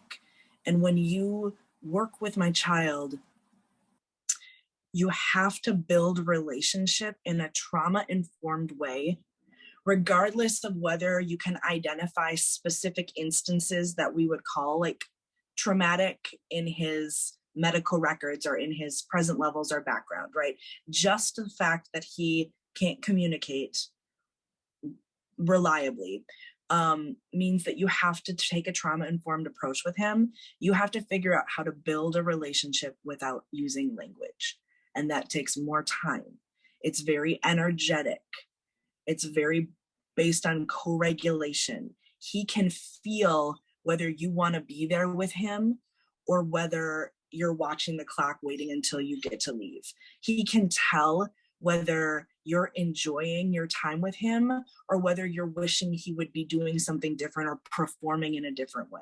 And when you work with my child, you have to build relationship in a trauma-informed way, regardless of whether you can identify specific instances that we would call like traumatic in his medical records or in his present levels or background, right? Just the fact that he can't communicate reliably means that you have to take a trauma-informed approach with him. You have to figure out how to build a relationship without using language. And that takes more time. It's very energetic. It's very based on co-regulation. He can feel whether you want to be there with him or whether you're watching the clock waiting until you get to leave. He can tell whether you're enjoying your time with him or whether you're wishing he would be doing something different or performing in a different way.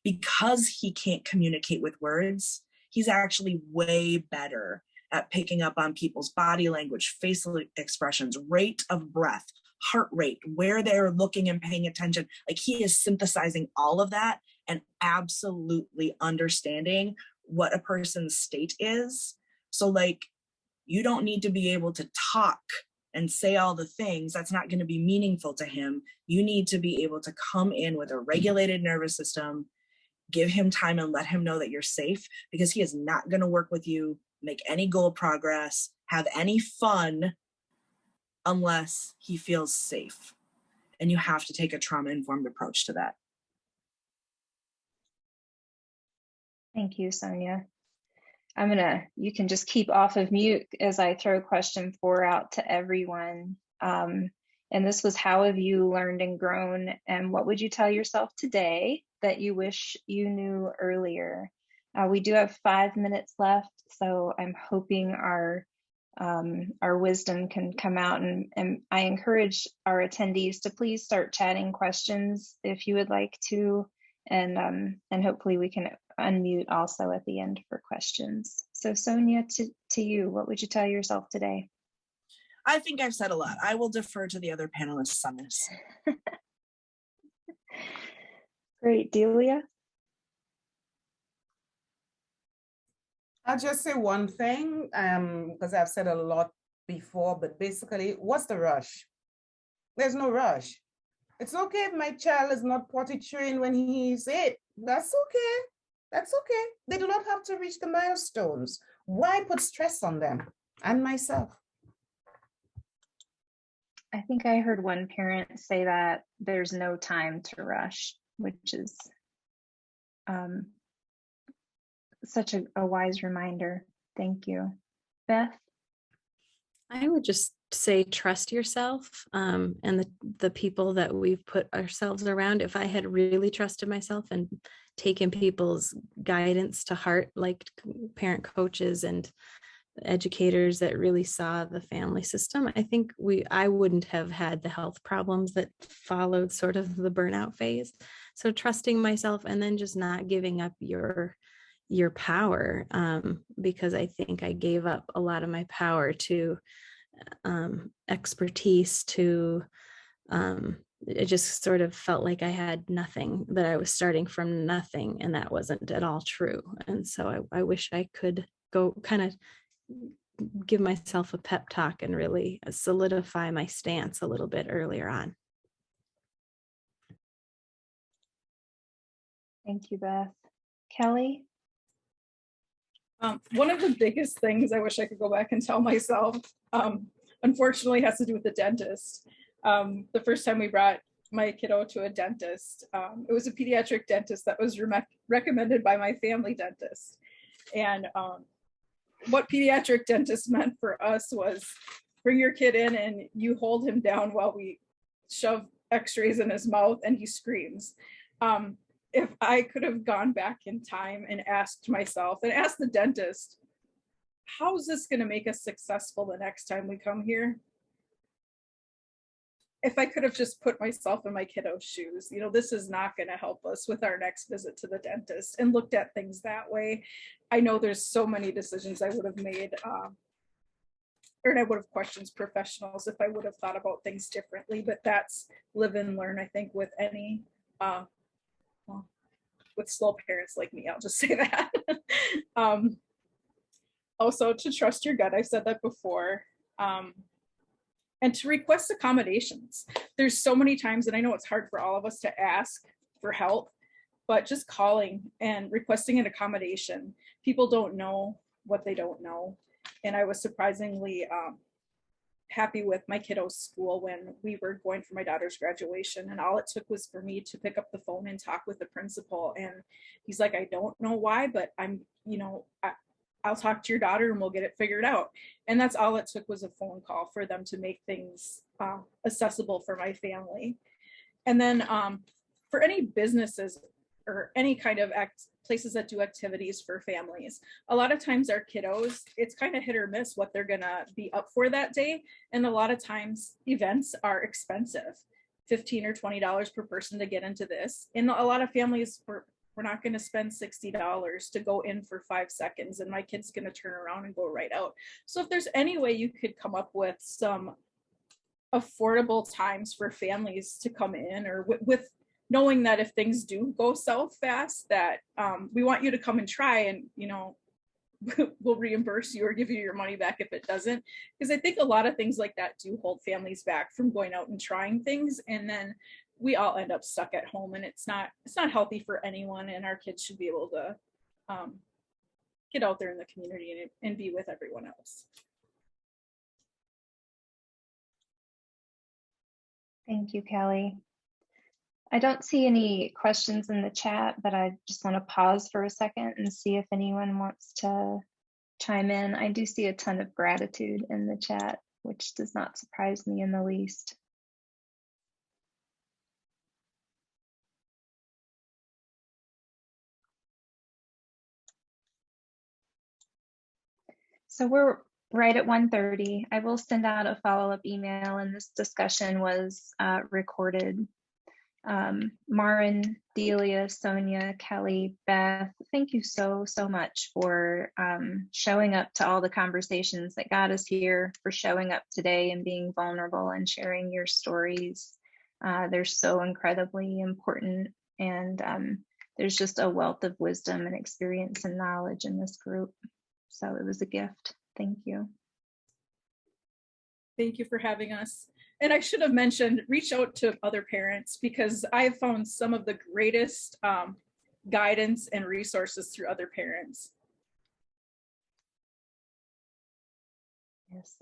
Because he can't communicate with words, he's actually way better at picking up on people's body language, facial expressions, rate of breath, heart rate, where they're looking and paying attention. Like, he is synthesizing all of that and absolutely understanding what a person's state is. So like, you don't need to be able to talk and say all the things. That's not going to be meaningful to him. You need to be able to come in with a regulated nervous system, give him time and let him know that you're safe, because he is not going to work with you, make any goal progress, have any fun unless he feels safe. And you have to take a trauma-informed approach to that. Thank you, Sonia. You can just keep off of mute as I throw question 4 out to everyone. And this was, how have you learned and grown? And what would you tell yourself today that you wish you knew earlier? We do have 5 minutes left, so I'm hoping our wisdom can come out, and I encourage our attendees to please start chatting questions if you would like to, and hopefully we can unmute also at the end for questions. So Sonia, to you, what would you tell yourself today? I think I've said a lot. I will defer to the other panelists on this. Great, Delia. I'll just say one thing, because I've said a lot before, but basically, what's the rush? There's no rush. It's okay if my child is not potty trained when he's 8. That's okay. That's okay. They do not have to reach the milestones. Why put stress on them and myself? I think I heard one parent say that there's no time to rush, which is such a wise reminder. Thank you. Beth? I would just say trust yourself and the people that we've put ourselves around. If I had really trusted myself and taken people's guidance to heart, like parent coaches and educators that really saw the family system, I think I wouldn't have had the health problems that followed sort of the burnout phase. So trusting myself and then just not giving up your power, because I think I gave up a lot of my power to expertise, to it just sort of felt like I had nothing, that I was starting from nothing, and that wasn't at all true. And so I wish I could go kind of give myself a pep talk and really solidify my stance a little bit earlier on. Thank you, Beth. Kelly? One of the biggest things I wish I could go back and tell myself, unfortunately, has to do with the dentist. The first time we brought my kiddo to a dentist, it was a pediatric dentist that was recommended by my family dentist. And what pediatric dentist meant for us was bring your kid in and you hold him down while we shove x-rays in his mouth and he screams. If I could have gone back in time and asked myself and asked the dentist, how is this going to make us successful the next time we come here? If I could have just put myself in my kiddo's shoes, this is not going to help us with our next visit to the dentist, and looked at things that way. I know there's so many decisions I would have made, or I would have questioned professionals if I would have thought about things differently, but that's live and learn, I think, with any, with slow parents like me, I'll just say that. Also, to trust your gut, I've said that before. And to request accommodations. There's so many times, and I know it's hard for all of us to ask for help, but just calling and requesting an accommodation. People don't know what they don't know. And I was surprisingly happy with my kiddo's school when we were going for my daughter's graduation, and all it took was for me to pick up the phone and talk with the principal. And he's like, I don't know why, but I'll talk to your daughter and we'll get it figured out. And that's all it took, was a phone call for them to make things accessible for my family. And then for any businesses or any kind of places that do activities for families, a lot of times our kiddos, it's kind of hit or miss what they're gonna be up for that day. And a lot of times events are expensive, $15 or $20 per person to get into this. And a lot of families, we're not going to spend $60 to go in for 5 seconds and my kid's going to turn around and go right out. So if there's any way you could come up with some affordable times for families to come in, or with knowing that if things do go south fast, that we want you to come and try, and we'll reimburse you or give you your money back if it doesn't. Because I think a lot of things like that do hold families back from going out and trying things, and then we all end up stuck at home, and it's not healthy for anyone. And our kids should be able to get out there in the community and be with everyone else. Thank you, Kelly. I don't see any questions in the chat, but I just want to pause for a second and see if anyone wants to chime in. I do see a ton of gratitude in the chat, which does not surprise me in the least. So we're right at 1:30. I will send out a follow-up email, and this discussion was recorded. Marin, Delia, Sonia, Kelly, Beth, thank you so much for showing up to all the conversations that got us here, for showing up today and being vulnerable and sharing your stories. They're so incredibly important, and there's just a wealth of wisdom and experience and knowledge in this group. So it was a gift. Thank you. Thank you for having us. And I should have mentioned, reach out to other parents, because I've found some of the greatest guidance and resources through other parents. Yes.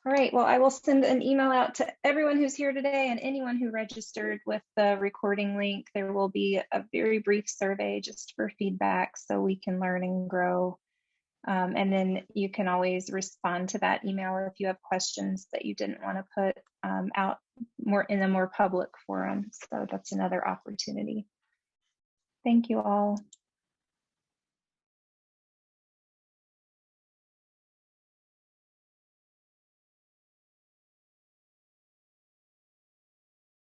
All right, well, I will send an email out to everyone who's here today and anyone who registered with the recording link. There will be a very brief survey just for feedback so we can learn and grow. And then you can always respond to that email if you have questions that you didn't want to put out more in a more public forum. So that's another opportunity. Thank you all.